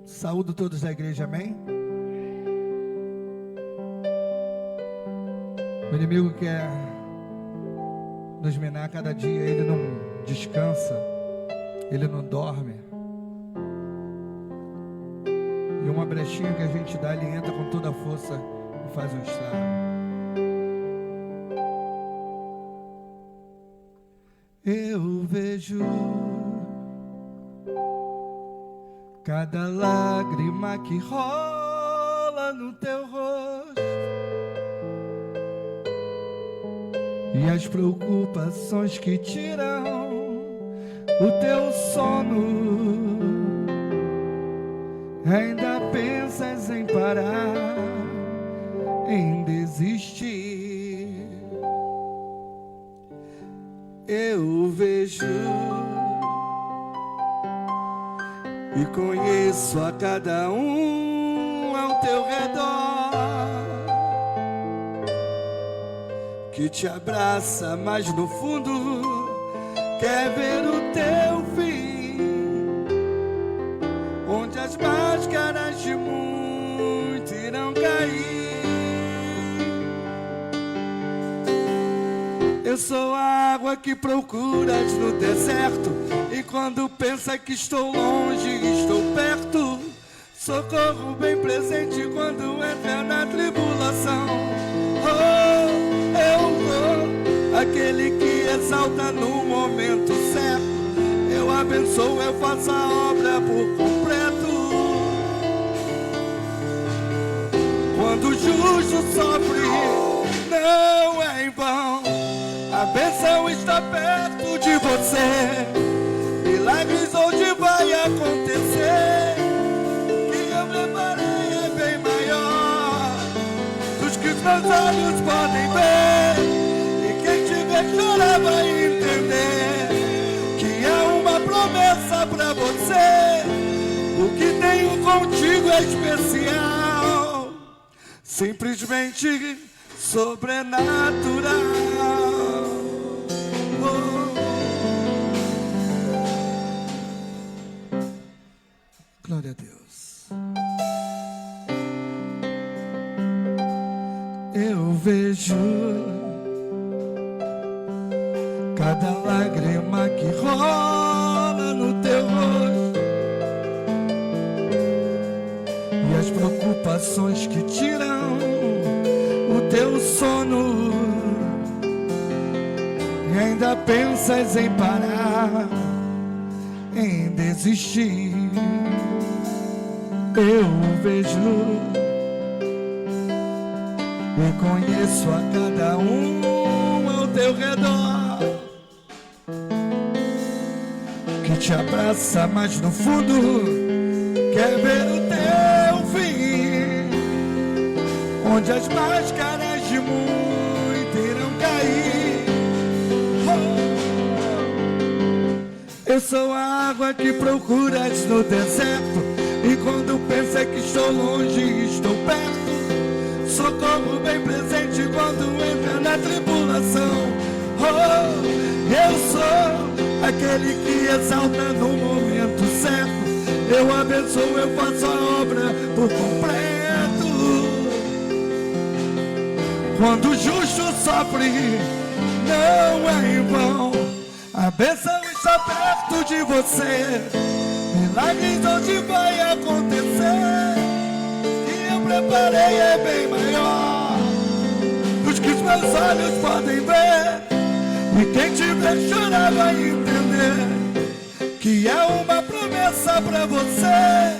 Saúdo todos da igreja, amém? O inimigo quer nos minar cada dia, ele não descansa, ele não dorme. E uma brechinha que a gente dá, ele entra com toda a força e faz um estrago. Eu vejo cada lágrima que rola no teu rosto e as preocupações que tiram o teu sono. Ainda pensas em parar, em desistir. Eu vejo e conheço a cada um ao teu redor que te abraça, mas no fundo quer ver o teu fim, onde as máscaras de muito irão cair. Eu sou a água que procuras no deserto, e quando pensa que estou longe, estou perto. Socorro bem presente quando entra na tribulação. Oh, eu vou, aquele que exalta no momento certo. Eu abençoo, eu faço a obra por completo. Quando o justo sofre, não é em vão. A bênção está perto de você. Milagres onde vai acontecer. O que eu preparei é bem maior dos que os meus olhos podem ver. E quem te ver chorar vai entender que há uma promessa pra você. O que tenho contigo é especial, simplesmente sobrenatural. Glória a Deus. Eu vejo cada lágrima que rola no teu rosto e as preocupações que tiram o teu sono. E ainda pensas em parar, em desistir. Eu vejo e conheço a cada um ao teu redor que te abraça, mas no fundo quer ver o teu fim, onde as máscaras de muito irão cair. Oh, eu sou a água que procuras no deserto, e quando pensa que estou longe, estou perto. Socorro bem presente quando entra na tribulação. Oh, eu sou aquele que exalta no momento certo. Eu abençoo, eu faço a obra por completo. Quando o justo sofre, não é em vão. A bênção está perto de você. Milagres onde vai acontecer. Que eu preparei é bem maior dos que os meus olhos podem ver. E quem te ver chorar vai entender que é uma promessa pra você.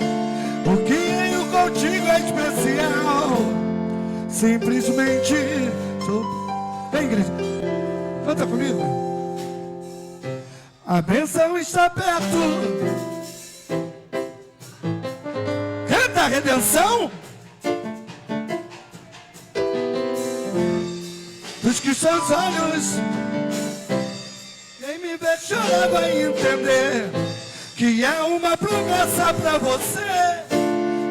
O que tenho contigo é especial, simplesmente sou. Vem, igreja, canta comigo. A bênção está perto. A redenção dos que seus olhos, quem me vê chorar vai entender que é uma promessa pra você.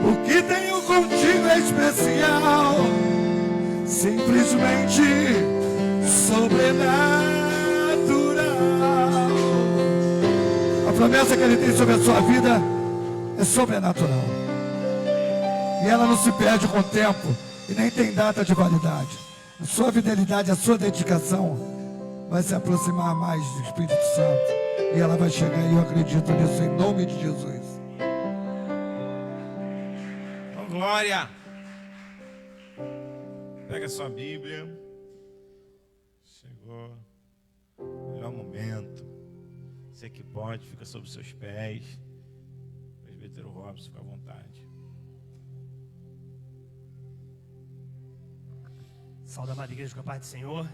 O que tenho contigo é especial, simplesmente sobrenatural. A promessa que ele tem sobre a sua vida é sobrenatural. E ela não se perde com o tempo e nem tem data de validade. A sua fidelidade, a sua dedicação vai se aproximar mais do Espírito Santo. E ela vai chegar e eu acredito nisso em nome de Jesus. Oh, glória! Pega a sua Bíblia. Chegou o melhor momento. Você que pode, fica sobre os seus pés. Presbítero Robson, fica à vontade. Saúde, amada igreja, com a paz do Senhor.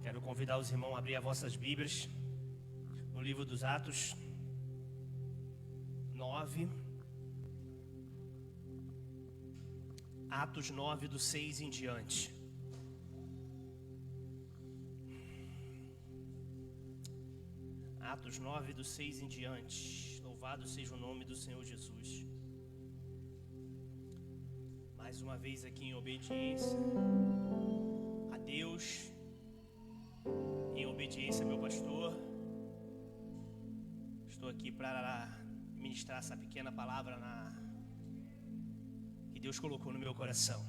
Quero convidar os irmãos a abrir as vossas Bíblias no livro dos Atos 9. Atos 9, do 6 em diante. Atos 9, do 6 em diante. Louvado seja o nome do Senhor Jesus. Mais uma vez aqui em obediência a Deus, em obediência ao meu pastor. Estou aqui para ministrar essa pequena palavra que Deus colocou no meu coração.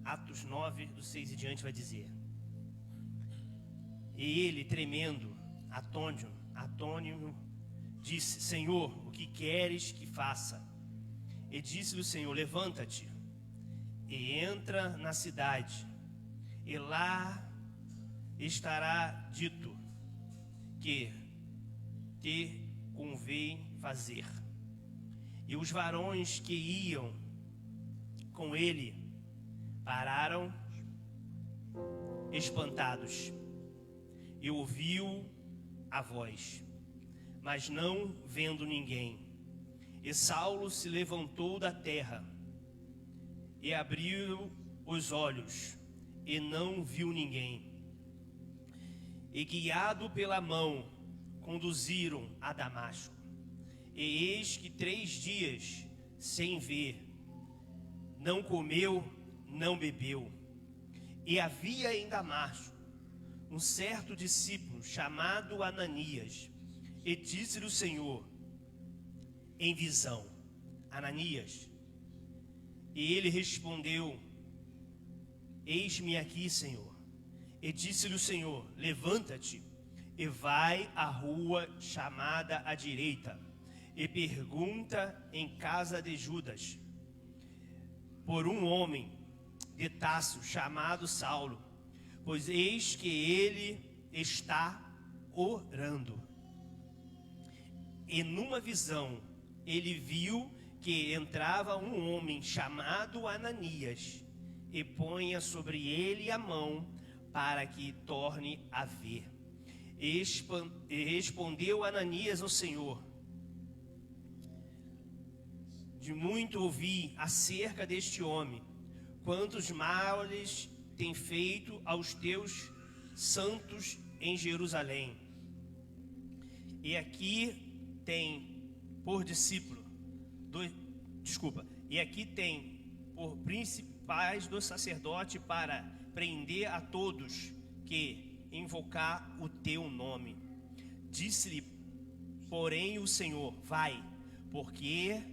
Atos 9, do 6 em diante vai dizer: E ele, tremendo, atônimo, disse: Senhor, o que queres que faça? E disse-lhe o Senhor: levanta-te e entra na cidade, e lá estará dito que te convém fazer. E os varões que iam com ele pararam espantados e ouviu a voz, mas não vendo ninguém. E Saulo se levantou da terra e abriu os olhos e não viu ninguém. E guiado pela mão conduziram a Damasco. E eis que 3 dias sem ver, não comeu, não bebeu. E havia em Damasco um certo discípulo chamado Ananias. E disse-lhe o Senhor em visão: Ananias. E ele respondeu: Eis-me aqui, Senhor. E disse-lhe o Senhor: levanta-te e vai à rua chamada à direita, e pergunta em casa de Judas por um homem de Tarso chamado Saulo, pois eis que ele está orando. E numa visão ele viu que entrava um homem chamado Ananias, e ponha sobre ele a mão para que torne a ver. E respondeu Ananias ao Senhor: de muito ouvi acerca deste homem, quantos males tem feito aos teus santos em Jerusalém. E aqui tem por discípulo, e aqui tem por principais do sacerdote para prender a todos que invocar o teu nome. Disse-lhe, porém, o Senhor: vai, porque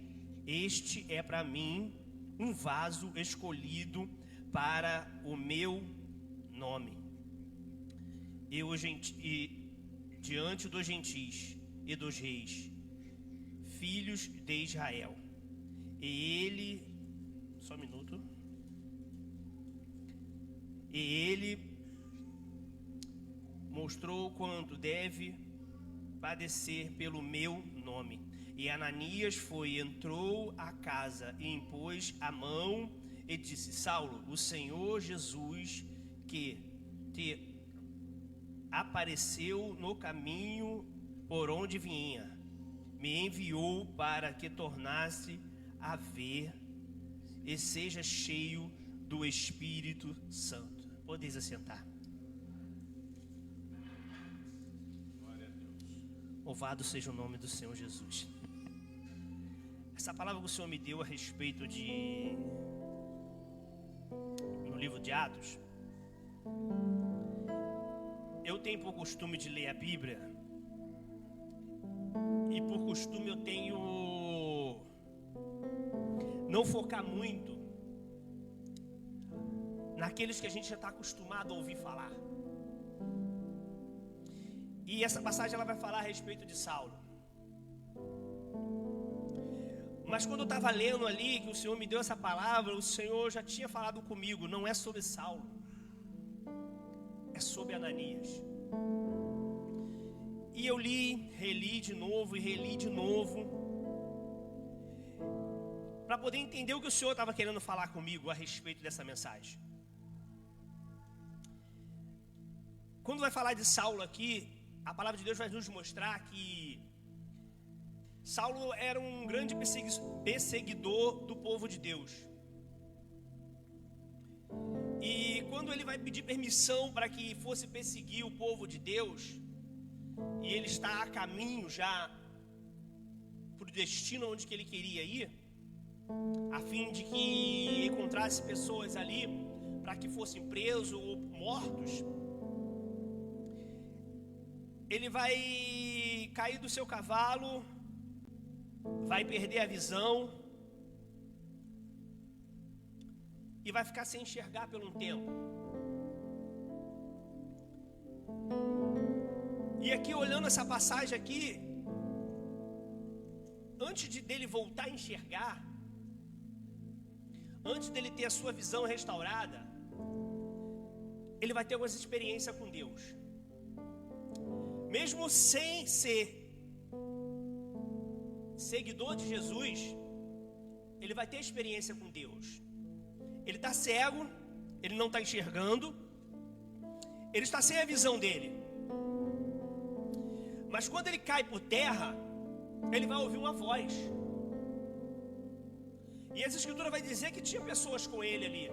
este é para mim um vaso escolhido para o meu nome, e diante dos gentis e dos reis, filhos de Israel. E ele, só um minuto. E ele mostrou quanto deve padecer pelo meu nome. E Ananias entrou à casa e impôs a mão e disse: Saulo, o Senhor Jesus, que te apareceu no caminho por onde vinha, me enviou para que tornasse a ver e seja cheio do Espírito Santo. Podeis assentar. Louvado seja o nome do Senhor Jesus. Essa palavra que o Senhor me deu a respeito no livro de Atos, eu tenho por costume de ler a Bíblia, e por costume eu tenho não focar muito naqueles que a gente já está acostumado a ouvir falar. E essa passagem ela vai falar a respeito de Saulo. Mas quando eu estava lendo ali, que o Senhor me deu essa palavra, o Senhor já tinha falado comigo, não é sobre Saulo, é sobre Ananias. E eu reli de novo e reli de novo, para poder entender o que o Senhor estava querendo falar comigo a respeito dessa mensagem. Quando vai falar de Saulo aqui, a palavra de Deus vai nos mostrar que Saulo era um grande perseguidor do povo de Deus. E quando ele vai pedir permissão para que fosse perseguir o povo de Deus, e ele está a caminho já para o destino onde que ele queria ir, a fim de que encontrasse pessoas ali para que fossem presos ou mortos, ele vai cair do seu cavalo, vai perder a visão e vai ficar sem enxergar por um tempo. E aqui, olhando essa passagem aqui, antes dele voltar a enxergar, antes dele ter a sua visão restaurada, ele vai ter algumas experiências com Deus. Mesmo sem ser seguidor de Jesus, ele vai ter experiência com Deus. Ele está cego, ele não está enxergando, ele está sem a visão dele. Mas quando ele cai por terra, ele vai ouvir uma voz. E essa escritura vai dizer que tinha pessoas com ele ali.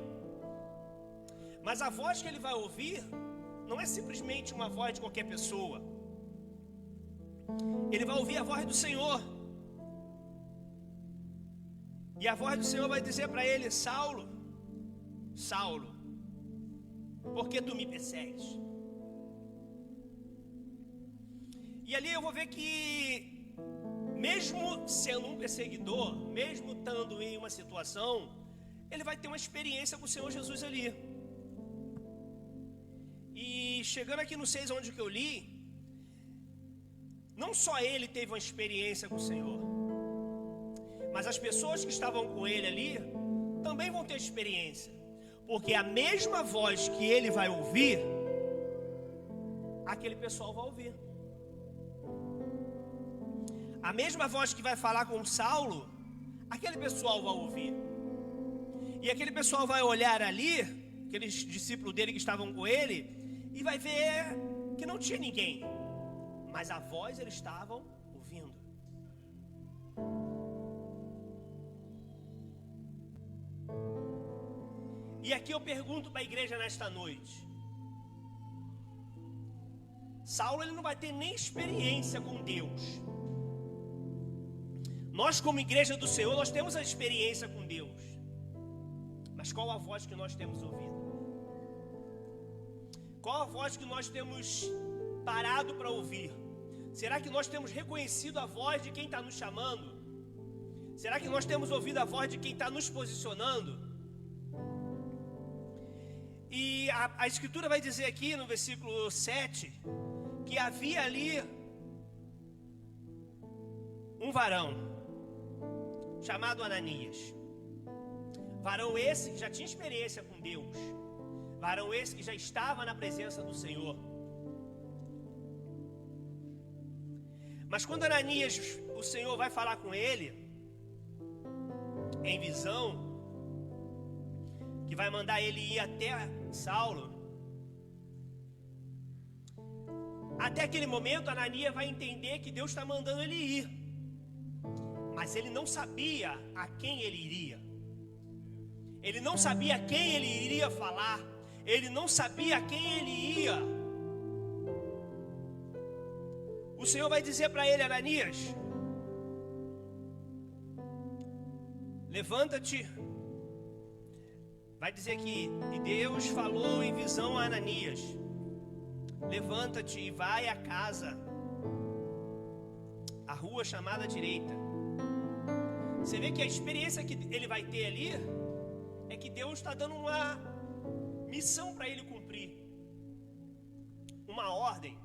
Mas a voz que ele vai ouvir não é simplesmente uma voz de qualquer pessoa. Ele vai ouvir a voz do Senhor. E a voz do Senhor vai dizer para ele: Saulo, Saulo, por que tu me persegues? E ali eu vou ver que, mesmo sendo um perseguidor, mesmo estando em uma situação, ele vai ter uma experiência com o Senhor Jesus ali. E chegando aqui no 6, onde que eu li, não só ele teve uma experiência com o Senhor, mas as pessoas que estavam com ele ali também vão ter experiência, porque a mesma voz que ele vai ouvir, aquele pessoal vai ouvir. A mesma voz que vai falar com Saulo, aquele pessoal vai ouvir. E aquele pessoal vai olhar ali, aqueles discípulos dele que estavam com ele, e vai ver que não tinha ninguém, mas a voz eles estavam ouvindo. E aqui eu pergunto para a igreja nesta noite: Saulo ele não vai ter nem experiência com Deus. Nós, como igreja do Senhor, nós temos a experiência com Deus. Mas qual a voz que nós temos ouvido? Qual a voz que nós temos parado para ouvir? Será que nós temos reconhecido a voz de quem está nos chamando? Será que nós temos ouvido a voz de quem está nos posicionando? E a Escritura vai dizer aqui no versículo 7 que havia ali um varão chamado Ananias. Varão esse que já tinha experiência com Deus. Varão esse que já estava na presença do Senhor. Mas quando Ananias, o Senhor vai falar com ele em visão, que vai mandar ele ir até Saulo, até aquele momento Ananias vai entender que Deus está mandando ele ir. Mas ele não sabia a quem ele iria. Ele não sabia a quem ele iria falar. Ele não sabia a quem ele ia. O Senhor vai dizer para ele: Ananias, levanta-te. Vai dizer que e Deus falou em visão a Ananias: levanta-te e vai à casa, a rua chamada direita. Você vê que a experiência que ele vai ter ali é que Deus está dando missão para ele cumprir, uma ordem,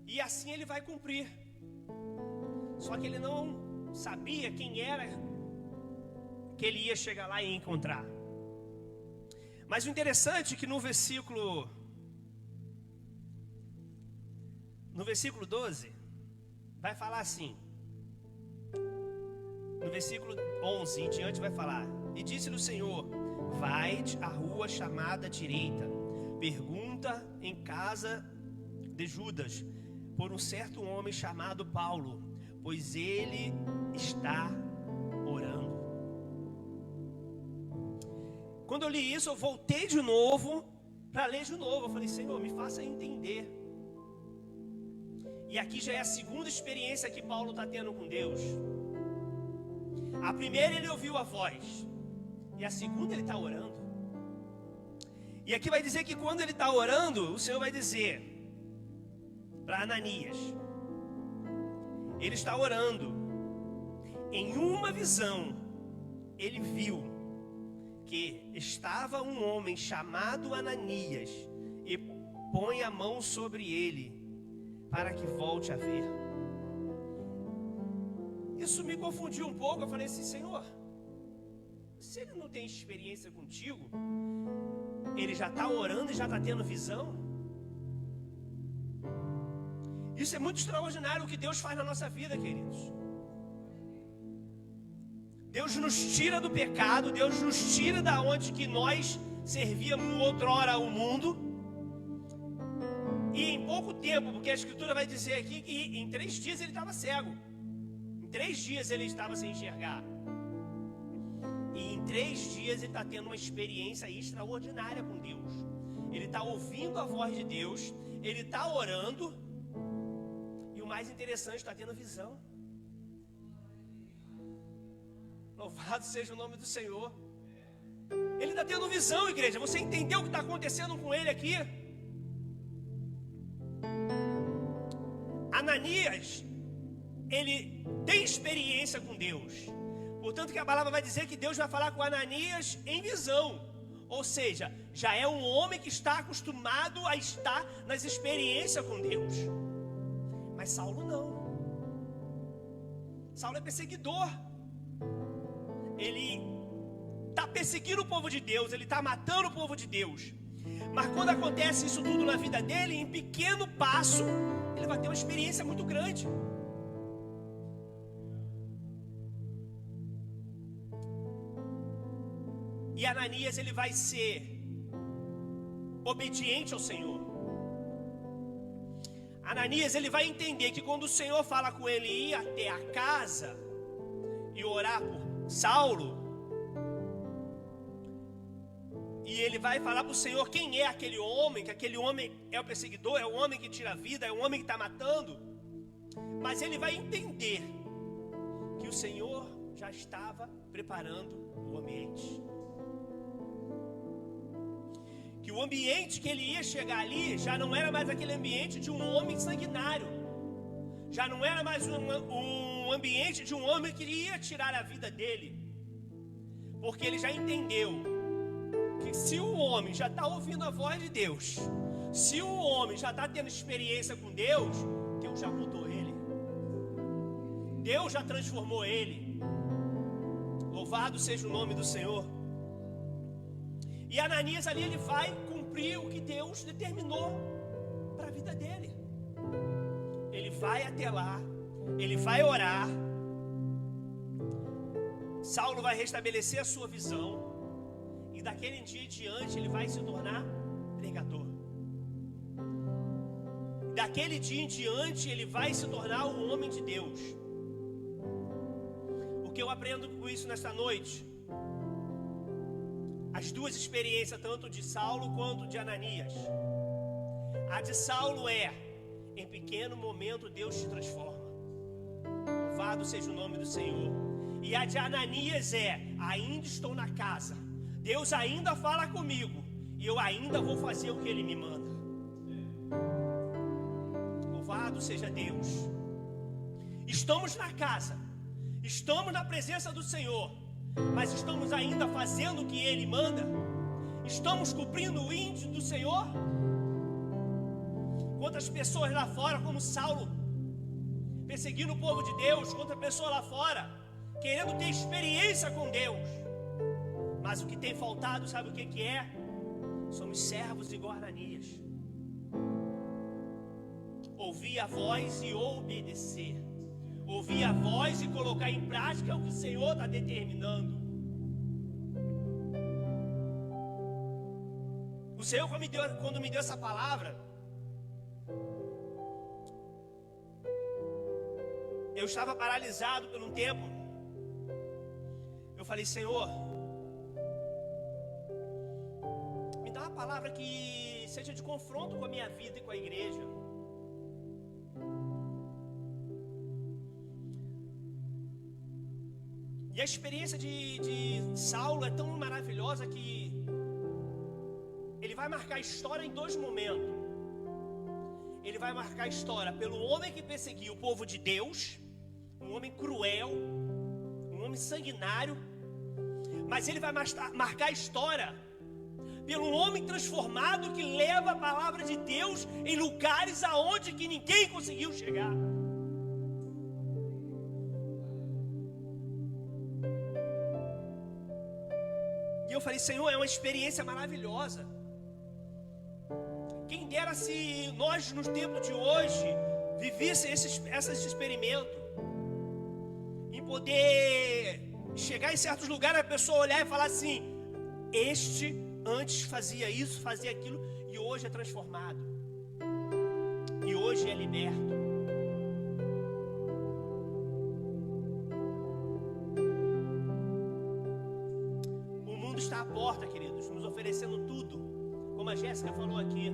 e assim ele vai cumprir. Só que ele não sabia quem era que ele ia chegar lá e encontrar. Mas o interessante é que no versículo 12, vai falar assim. No versículo 11 em diante vai falar: e disse-lhe o Senhor: vai à rua chamada direita, pergunta em casa de Judas por um certo homem chamado Paulo, pois ele está orando. Quando eu li isso, eu voltei de novo para ler de novo. Eu falei: Senhor, me faça entender. E aqui já é a segunda experiência que Paulo está tendo com Deus. A primeira ele ouviu a voz, e a segunda ele está orando. E aqui vai dizer que quando ele está orando, o Senhor vai dizer para Ananias, ele está orando. Em uma visão, ele viu que estava um homem chamado Ananias e põe a mão sobre ele para que volte a ver. Isso me confundiu um pouco. Eu falei assim: Senhor, se ele não tem experiência contigo, ele já está orando e já está tendo visão? Isso é muito extraordinário o que Deus faz na nossa vida, queridos. Deus nos tira do pecado, Deus nos tira da onde que nós servíamos outrora ao mundo. E em pouco tempo, porque a Escritura vai dizer aqui que em 3 dias ele estava cego. Em 3 dias ele estava sem enxergar. E em 3 dias ele está tendo uma experiência extraordinária com Deus. Ele está ouvindo a voz de Deus, ele está orando. E o mais interessante, está tendo visão. Louvado seja o nome do Senhor. Ele está tendo visão, igreja. Você entendeu o que está acontecendo com ele aqui? Ananias, ele tem experiência com Deus. Portanto que a palavra vai dizer que Deus vai falar com Ananias em visão. Ou seja, já é um homem que está acostumado a estar nas experiências com Deus. Mas Saulo não. Saulo é perseguidor. Ele está perseguindo o povo de Deus, ele está matando o povo de Deus. Mas quando acontece isso tudo na vida dele, em pequeno passo, ele vai ter uma experiência muito grande. E Ananias, ele vai ser obediente ao Senhor. Ananias, ele vai entender que quando o Senhor fala com ele ir até a casa e orar por Saulo, e ele vai falar para o Senhor quem é aquele homem, que aquele homem é o perseguidor, é o homem que tira a vida, é o homem que está matando. Mas ele vai entender que o Senhor já estava preparando o ambiente. Que o ambiente que ele ia chegar ali já não era mais aquele ambiente de um homem sanguinário. Já não era mais um ambiente de um homem que ia tirar a vida dele. Porque ele já entendeu que se o homem já está ouvindo a voz de Deus, se o homem já está tendo experiência com Deus, Deus já mudou ele. Deus já transformou ele. Louvado seja o nome do Senhor. E Ananias ali, ele vai cumprir o que Deus determinou para a vida dele. Ele vai até lá, ele vai orar. Saulo vai restabelecer a sua visão. E daquele dia em diante ele vai se tornar pregador. Daquele dia em diante ele vai se tornar um homem de Deus. O que eu aprendo com isso nesta noite? As duas experiências, tanto de Saulo quanto de Ananias. A de Saulo é: em pequeno momento Deus te transforma. Louvado seja o nome do Senhor. E a de Ananias é: ainda estou na casa, Deus ainda fala comigo, e eu ainda vou fazer o que Ele me manda. Louvado seja Deus. Estamos na casa, estamos na presença do Senhor, mas estamos ainda fazendo o que Ele manda. Estamos cumprindo o índice do Senhor? Quantas pessoas lá fora, como Saulo, perseguindo o povo de Deus, quantas pessoas lá fora, querendo ter experiência com Deus, mas o que tem faltado, sabe o que é? Somos servos igual a Ananias. Ouvir a voz e obedecer. Ouvir a voz e colocar em prática é o que o Senhor está determinando. O Senhor, quando me deu essa palavra, eu estava paralisado por um tempo. Eu falei: Senhor, me dá uma palavra que seja de confronto com a minha vida e com a igreja. E a experiência de Saulo é tão maravilhosa que ele vai marcar a história em dois momentos. Ele vai marcar a história pelo homem que perseguiu o povo de Deus, um homem cruel, um homem sanguinário. Mas ele vai marcar a história pelo homem transformado que leva a palavra de Deus em lugares aonde que ninguém conseguiu chegar. E eu falei: Senhor, é uma experiência maravilhosa. Quem dera se nós, nos tempos de hoje, vivêssemos esses experimentos, em poder chegar em certos lugares, a pessoa olhar e falar assim: este antes fazia isso, fazia aquilo, e hoje é transformado, e hoje é liberto. O mundo está à porta, queridos, nos oferecendo tudo, como a Jéssica falou aqui.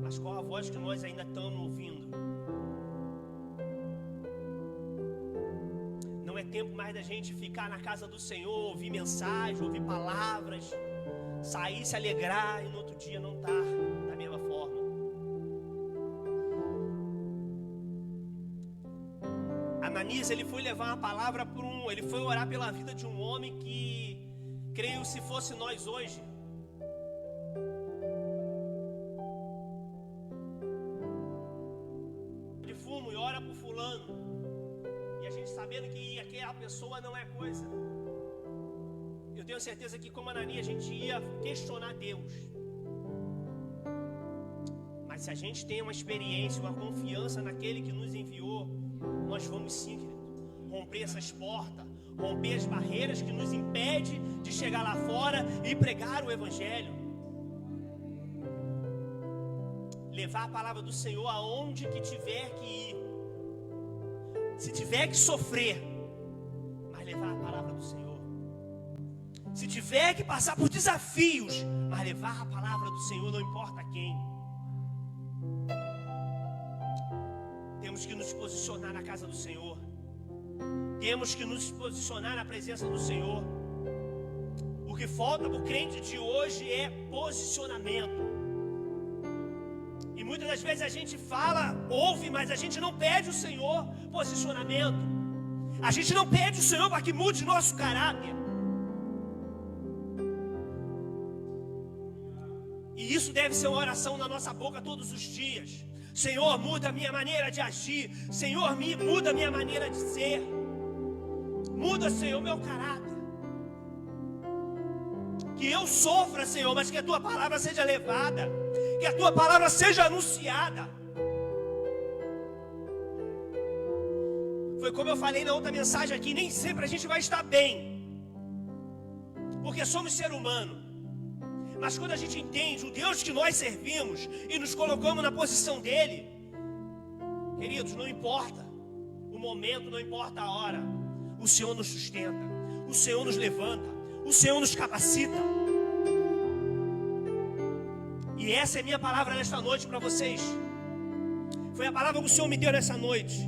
Mas qual a voz que nós ainda estamos ouvindo? Não é tempo mais da gente ficar na casa do Senhor, ouvir mensagem, ouvir palavras, sair, se alegrar e no outro dia não estar da mesma forma. Ananias, ele foi levar uma palavra ele foi orar pela vida de um homem que, creio, se fosse nós hoje, ele fuma e ora por fulano, e a gente sabendo que aquela pessoa não é coisa. Eu tenho certeza que, como Ananias, a gente ia questionar Deus. Mas se a gente tem uma experiência, uma confiança naquele que nos enviou, nós vamos sim, querido, romper essas portas, romper as barreiras que nos impedem de chegar lá fora e pregar o Evangelho. Levar a palavra do Senhor aonde que tiver que ir. Se tiver que sofrer, mas levar a palavra do Senhor. Se tiver que passar por desafios, mas levar a palavra do Senhor, não importa quem. Temos que nos posicionar na casa do Senhor. Temos que nos posicionar na presença do Senhor. O que falta para o crente de hoje é posicionamento. E muitas das vezes a gente fala, ouve, mas a gente não pede o Senhor posicionamento. A gente não pede o Senhor para que mude nosso caráter. E isso deve ser uma oração na nossa boca todos os dias. Senhor, muda a minha maneira de agir. Senhor, muda a minha maneira de ser. Muda, Senhor, meu caráter. Que eu sofra, Senhor, mas que a Tua palavra seja levada. Que a Tua palavra seja anunciada. Foi como eu falei na outra mensagem aqui, nem sempre a gente vai estar bem, porque somos ser humano. Mas quando a gente entende o Deus que nós servimos e nos colocamos na posição dele, queridos, não importa o momento, não importa a hora, o Senhor nos sustenta, o Senhor nos levanta, o Senhor nos capacita. E essa é a minha palavra nesta noite para vocês. Foi a palavra que o Senhor me deu nessa noite.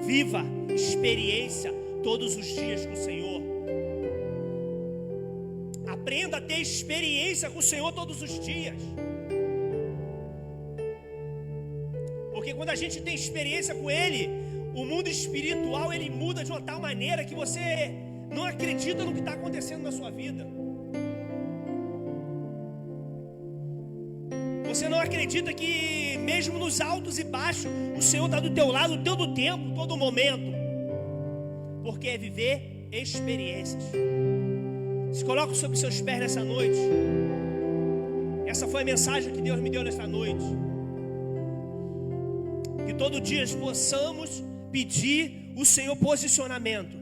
Viva experiência todos os dias com o Senhor. Aprenda a ter experiência com o Senhor todos os dias. Porque quando a gente tem experiência com Ele, o mundo espiritual ele muda de uma tal maneira que você não acredita no que está acontecendo na sua vida. Você não acredita que mesmo nos altos e baixos o Senhor está do teu lado todo o tempo, todo momento. Porque é viver experiências. Se coloca sobre seus pés nessa noite. Essa foi a mensagem que Deus me deu nesta noite. Que todo dia possamos pedir o Senhor posicionamento,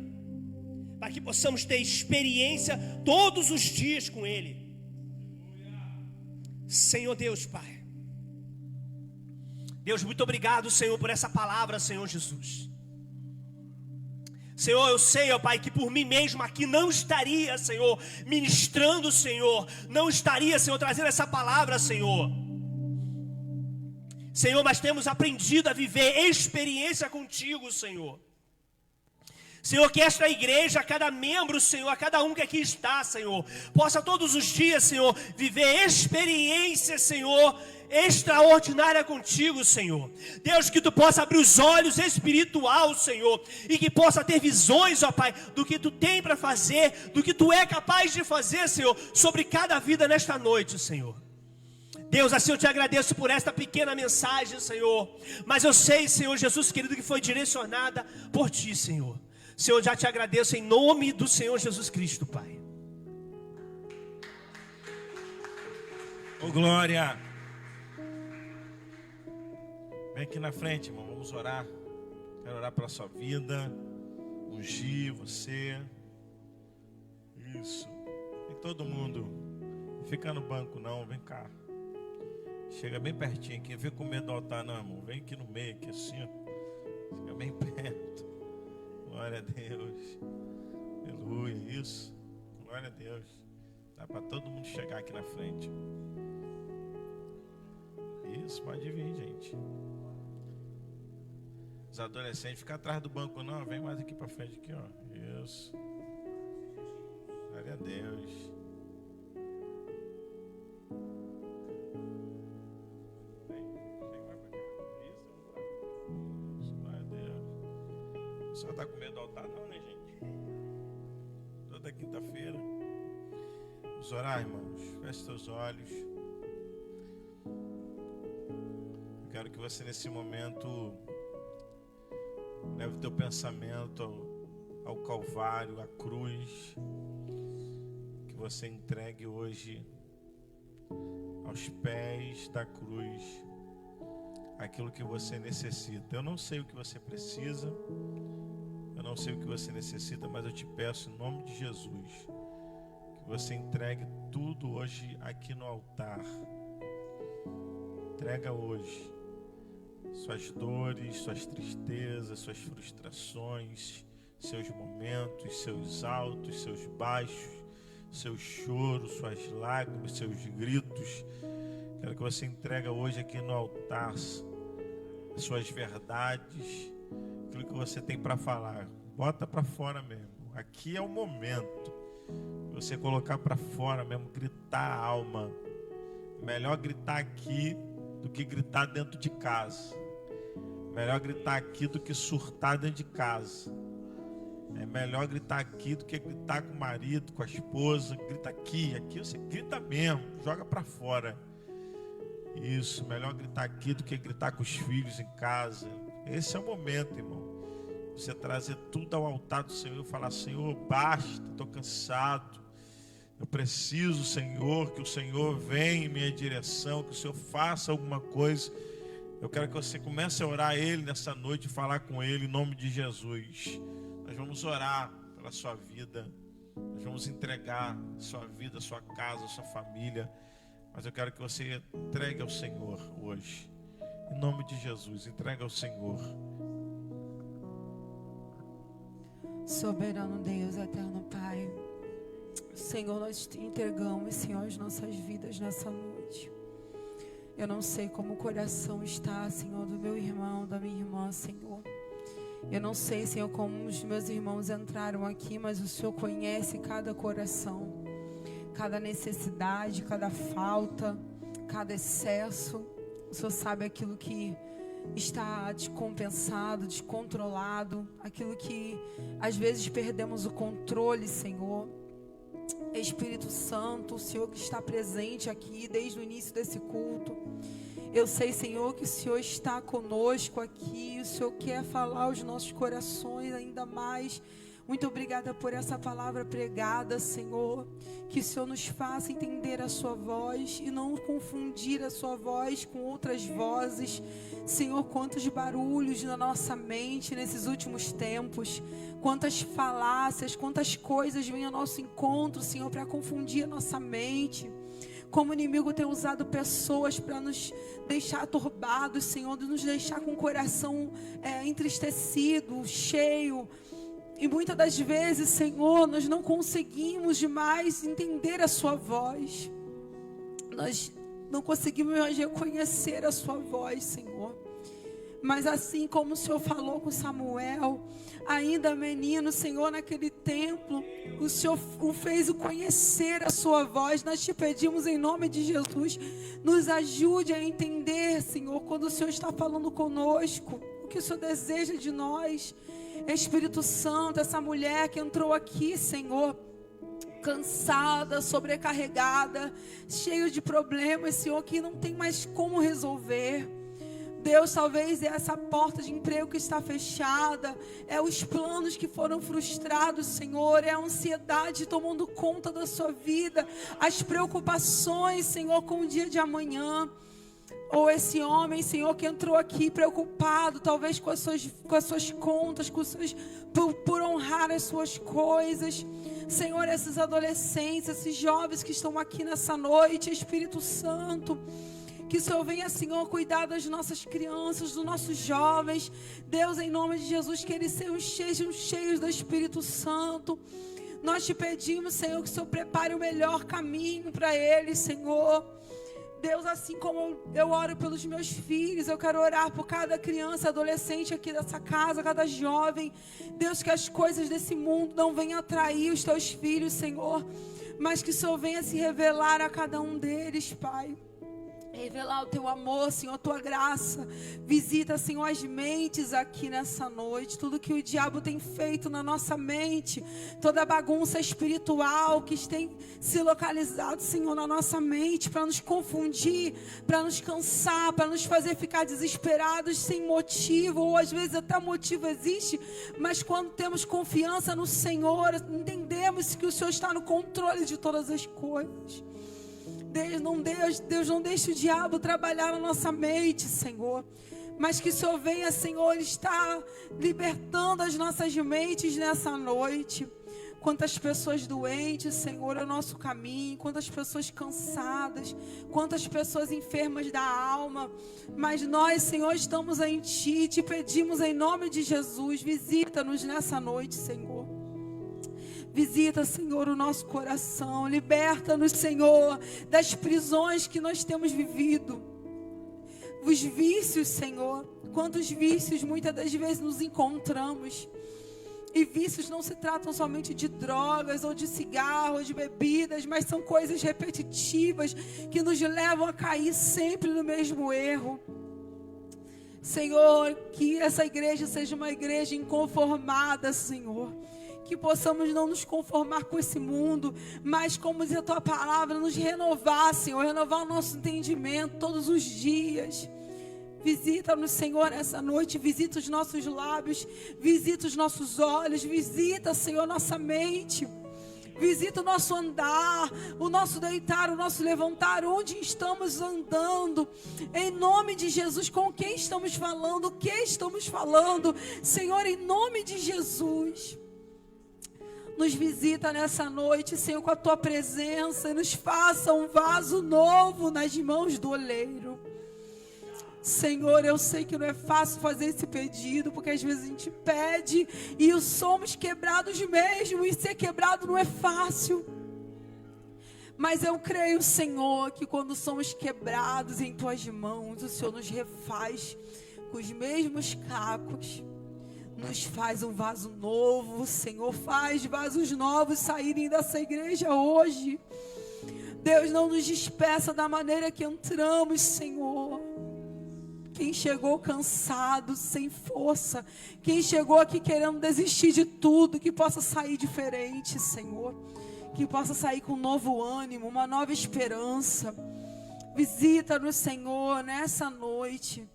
para que possamos ter experiência todos os dias com Ele. Senhor Deus, Pai. Deus, muito obrigado, Senhor, por essa palavra, Senhor Jesus. Senhor, eu sei, ó Pai, que por mim mesmo aqui não estaria, Senhor, ministrando, Senhor. Não estaria, Senhor, trazendo essa palavra, Senhor. Senhor, mas temos aprendido a viver experiência contigo, Senhor. Senhor, que esta igreja, cada membro, Senhor, a cada um que aqui está, Senhor, possa todos os dias, Senhor, viver experiência, Senhor, extraordinária contigo, Senhor. Deus, que tu possa abrir os olhos espiritual, Senhor, e que possa ter visões, ó Pai, do que tu tem para fazer, do que tu é capaz de fazer, Senhor, sobre cada vida nesta noite, Senhor. Deus, assim eu te agradeço por esta pequena mensagem, Senhor. Mas eu sei, Senhor Jesus querido, que foi direcionada por ti, Senhor. Senhor, já te agradeço em nome do Senhor Jesus Cristo, Pai. Ô glória. Vem aqui na frente, irmão, vamos orar. Quero orar pela sua vida, ungir você. Isso. Vem todo mundo. Não fica no banco não, vem cá. Chega bem pertinho aqui, não fica com medo do altar não, irmão. Vem aqui no meio, aqui assim, ó. Fica bem perto. Glória a Deus. Aleluia, isso. Glória a Deus. Dá para todo mundo chegar aqui na frente. Isso, pode vir, gente. Os adolescentes, fica atrás do banco não, vem mais aqui para frente aqui, ó. Isso. Glória a Deus. O senhor está com medo do altar? Não, né, gente? Toda quinta-feira. Vamos orar, irmãos. Feche seus olhos. Eu quero que você, nesse momento, leve o teu pensamento ao Calvário, à cruz. Que você entregue hoje aos pés da cruz aquilo que você necessita. Eu não sei o que você precisa. Eu não sei o que você necessita, mas eu te peço em nome de Jesus que você entregue tudo hoje aqui no altar. Entrega hoje suas dores, suas tristezas, suas frustrações, seus momentos, seus altos, seus baixos, seus choros, suas lágrimas, seus gritos. Quero que você entregue hoje aqui no altar suas verdades, aquilo que você tem para falar. Bota para fora mesmo. Aqui é o momento de você colocar para fora mesmo, gritar a alma. Melhor gritar aqui do que gritar dentro de casa. Melhor gritar aqui do que surtar dentro de casa. É melhor gritar aqui do que gritar com o marido, com a esposa. Grita aqui, aqui você grita mesmo, joga para fora. Isso, melhor gritar aqui do que gritar com os filhos em casa. Esse é o momento, irmão. Você trazer tudo ao altar do Senhor e falar: Senhor, basta, estou cansado. Eu preciso, Senhor, que o Senhor venha em minha direção, que o Senhor faça alguma coisa. Eu quero que você comece a orar a Ele nessa noite e falar com Ele em nome de Jesus. Nós vamos orar pela sua vida. Nós vamos entregar a sua vida, a sua casa, a sua família. Mas eu quero que você entregue ao Senhor hoje. Em nome de Jesus, entregue ao Senhor. Soberano Deus, eterno Pai, Senhor, nós te entregamos, Senhor, as nossas vidas nessa noite. Eu não sei como o coração está, Senhor, do meu irmão, da minha irmã, Senhor. Eu não sei, Senhor, como os meus irmãos entraram aqui, mas o Senhor conhece cada coração, cada necessidade, cada falta, cada excesso. O Senhor sabe aquilo que está descompensado, descontrolado, aquilo que às vezes perdemos o controle, Senhor. Espírito Santo, o Senhor que está presente aqui desde o início desse culto. Eu sei, Senhor, que o Senhor está conosco aqui, o Senhor quer falar aos nossos corações ainda mais. Muito obrigada por essa palavra pregada, Senhor. Que o Senhor nos faça entender a sua voz e não confundir a sua voz com outras vozes. Senhor, quantos barulhos na nossa mente nesses últimos tempos. Quantas falácias, quantas coisas vêm ao nosso encontro, Senhor, para confundir a nossa mente. Como o inimigo tem usado pessoas para nos deixar turbados, Senhor, de nos deixar com o coração entristecido, cheio. E muitas das vezes, Senhor, nós não conseguimos mais entender a sua voz. Nós não conseguimos mais reconhecer a sua voz, Senhor. Mas assim como o Senhor falou com Samuel, ainda menino, Senhor, naquele templo, o Senhor o fez conhecer a sua voz. Nós te pedimos em nome de Jesus, nos ajude a entender, Senhor, quando o Senhor está falando conosco, o que o Senhor deseja de nós. Espírito Santo, essa mulher que entrou aqui, Senhor, cansada, sobrecarregada, cheia de problemas, Senhor, que não tem mais como resolver. Deus, talvez é essa porta de emprego que está fechada, é os planos que foram frustrados, Senhor, é a ansiedade tomando conta da sua vida, as preocupações, Senhor, com o dia de amanhã. Ou esse homem, Senhor, que entrou aqui preocupado, talvez com as suas contas, por honrar as suas coisas. Senhor, esses adolescentes, esses jovens que estão aqui nessa noite, Espírito Santo, que o Senhor venha, Senhor, cuidar das nossas crianças, dos nossos jovens. Deus, em nome de Jesus, que eles sejam cheios do Espírito Santo. Nós te pedimos, Senhor, que o Senhor prepare o melhor caminho para eles, Senhor. Deus, assim como eu oro pelos meus filhos, eu quero orar por cada criança, adolescente aqui dessa casa, cada jovem. Deus, que as coisas desse mundo não venham atrair os teus filhos, Senhor, mas que o Senhor venha se revelar a cada um deles, Pai. Revelar o teu amor, Senhor, a tua graça. Visita, Senhor, as mentes aqui nessa noite. Tudo que o diabo tem feito na nossa mente, toda a bagunça espiritual que tem se localizado, Senhor, na nossa mente, para nos confundir, para nos cansar, para nos fazer ficar desesperados sem motivo, ou às vezes até motivo existe, mas quando temos confiança no Senhor, entendemos que o Senhor está no controle de todas as coisas. Deus não deixa o diabo trabalhar na nossa mente, Senhor. Mas que o Senhor venha, Senhor, estar libertando as nossas mentes nessa noite. Quantas pessoas doentes, Senhor, é o nosso caminho. Quantas pessoas cansadas. Quantas pessoas enfermas da alma. Mas nós, Senhor, estamos em Ti. Te pedimos em nome de Jesus. Visita-nos nessa noite, Senhor. Visita, Senhor, o nosso coração. Liberta-nos, Senhor, das prisões que nós temos vivido. Os vícios, Senhor. Quantos vícios muitas das vezes nos encontramos. E vícios não se tratam somente de drogas, ou de cigarro, ou de bebidas, mas são coisas repetitivas que nos levam a cair sempre no mesmo erro. Senhor, que essa igreja seja uma igreja inconformada, Senhor. Que possamos não nos conformar com esse mundo, mas, como diz a Tua palavra, nos renovar, Senhor, renovar o nosso entendimento todos os dias. Visita-nos, Senhor, nessa noite, visita os nossos lábios, visita os nossos olhos, visita, Senhor, nossa mente, visita o nosso andar, o nosso deitar, o nosso levantar, onde estamos andando, em nome de Jesus, com quem estamos falando, o que estamos falando, Senhor, em nome de Jesus. Nos visita nessa noite, Senhor, com a Tua presença e nos faça um vaso novo nas mãos do oleiro. Senhor, eu sei que não é fácil fazer esse pedido, porque às vezes a gente pede e somos quebrados mesmo, e ser quebrado não é fácil. Mas eu creio, Senhor, que quando somos quebrados em Tuas mãos, o Senhor nos refaz com os mesmos cacos. Nos faz um vaso novo, Senhor, faz vasos novos saírem dessa igreja hoje. Deus, não nos despeça da maneira que entramos, Senhor. Quem chegou cansado, sem força, quem chegou aqui querendo desistir de tudo, que possa sair diferente, Senhor. Que possa sair com um novo ânimo, uma nova esperança. Visita-nos, Senhor, nessa noite.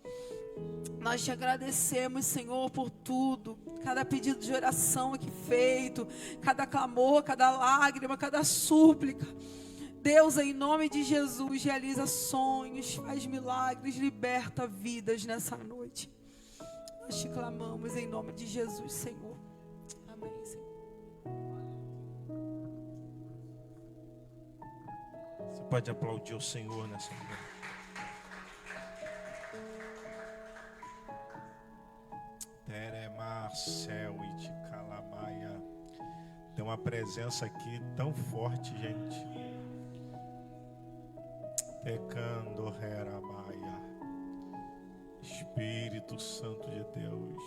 Nós te agradecemos, Senhor, por tudo. Cada pedido de oração aqui feito, cada clamor, cada lágrima, cada súplica. Deus, em nome de Jesus, realiza sonhos, faz milagres, liberta vidas nessa noite. Nós te clamamos em nome de Jesus, Senhor. Amém, Senhor. Você pode aplaudir o Senhor nessa noite. Teremar, céu e te calamaia. Tem uma presença aqui tão forte, gente. Pecando, Heramaia. Espírito Santo de Deus.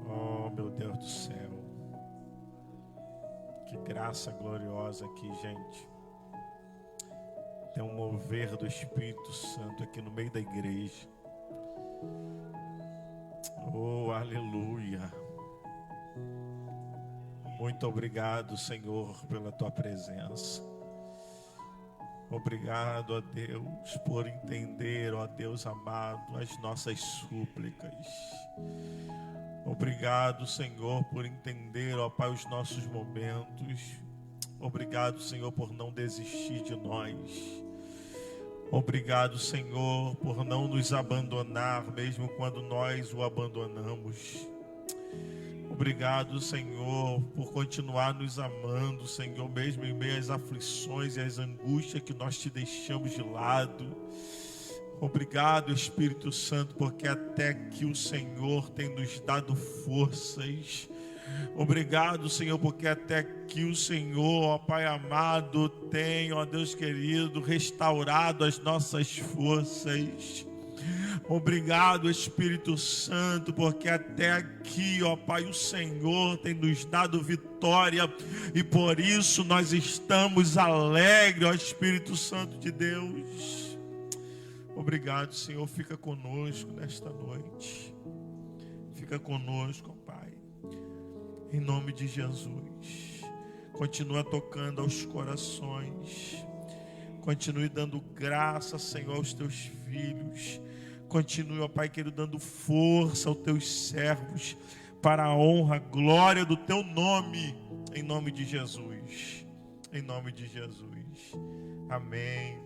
Oh, meu Deus do céu. Que graça gloriosa aqui, gente. Tem um mover do Espírito Santo aqui no meio da igreja. Oh, aleluia. Muito obrigado, Senhor, pela tua presença. Obrigado, ó Deus, por entender, ó Deus amado, as nossas súplicas. Obrigado, Senhor, por entender, ó Pai, os nossos momentos. Obrigado, Senhor, por não desistir de nós. Obrigado, Senhor, por não nos abandonar, mesmo quando nós o abandonamos. Obrigado, Senhor, por continuar nos amando, Senhor, mesmo em meio às aflições e às angústias que nós te deixamos de lado. Obrigado, Espírito Santo, porque até aqui o Senhor tem nos dado forças. Obrigado, Senhor, porque até aqui o Senhor, ó Pai amado, tem, ó Deus querido, restaurado as nossas forças. Obrigado, Espírito Santo, porque até aqui, ó Pai, o Senhor tem nos dado vitória e por isso nós estamos alegres, ó Espírito Santo de Deus. Obrigado, Senhor, fica conosco nesta noite. Fica conosco, ó Pai, em nome de Jesus. Continua tocando aos corações. Continue dando graça, Senhor, aos teus filhos. Continue, ó Pai querido, dando força aos teus servos para a honra, a glória do teu nome, em nome de Jesus. Em nome de Jesus. Amém.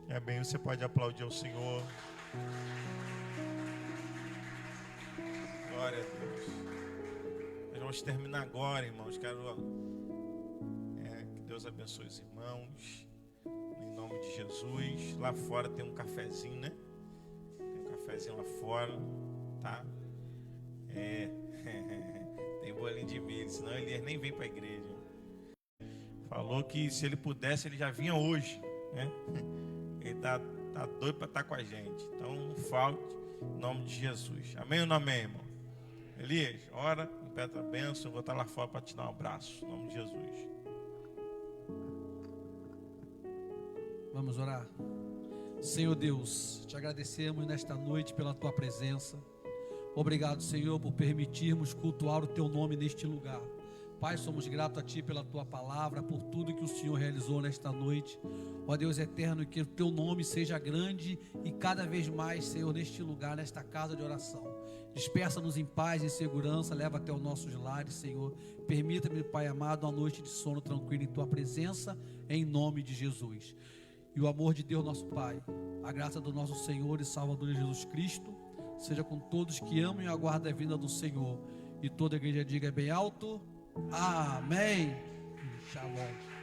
Amém. Você pode aplaudir ao Senhor. Glória a Deus. Nós vamos terminar agora, irmãos. Quero que Deus abençoe os irmãos. Em nome de Jesus. Lá fora tem um cafezinho, né? Cafezinho lá fora, tá? Tem bolinho de milho, senão ele nem vem para a igreja. Falou que se ele pudesse, ele já vinha hoje, né? Ele tá doido para estar com a gente. Então não falte, em nome de Jesus. Amém ou não amém, irmão? Elias, ora, peça a bênção, eu vou estar lá fora para te dar um abraço, em nome de Jesus. Vamos orar. Senhor Deus, te agradecemos nesta noite pela tua presença. Obrigado, Senhor, por permitirmos cultuar o teu nome neste lugar. Pai, somos gratos a ti pela tua palavra, por tudo que o Senhor realizou nesta noite. Ó Deus eterno, que o teu nome seja grande e cada vez mais, Senhor, neste lugar, nesta casa de oração. Dispersa-nos em paz e segurança, leva até os nossos lares, Senhor. Permita-me, Pai amado, uma noite de sono tranquilo em tua presença, em nome de Jesus. E o amor de Deus nosso Pai, a graça do nosso Senhor e Salvador Jesus Cristo, seja com todos que amam e aguardam a vinda do Senhor. E toda a igreja diga bem alto, amém. Shalom.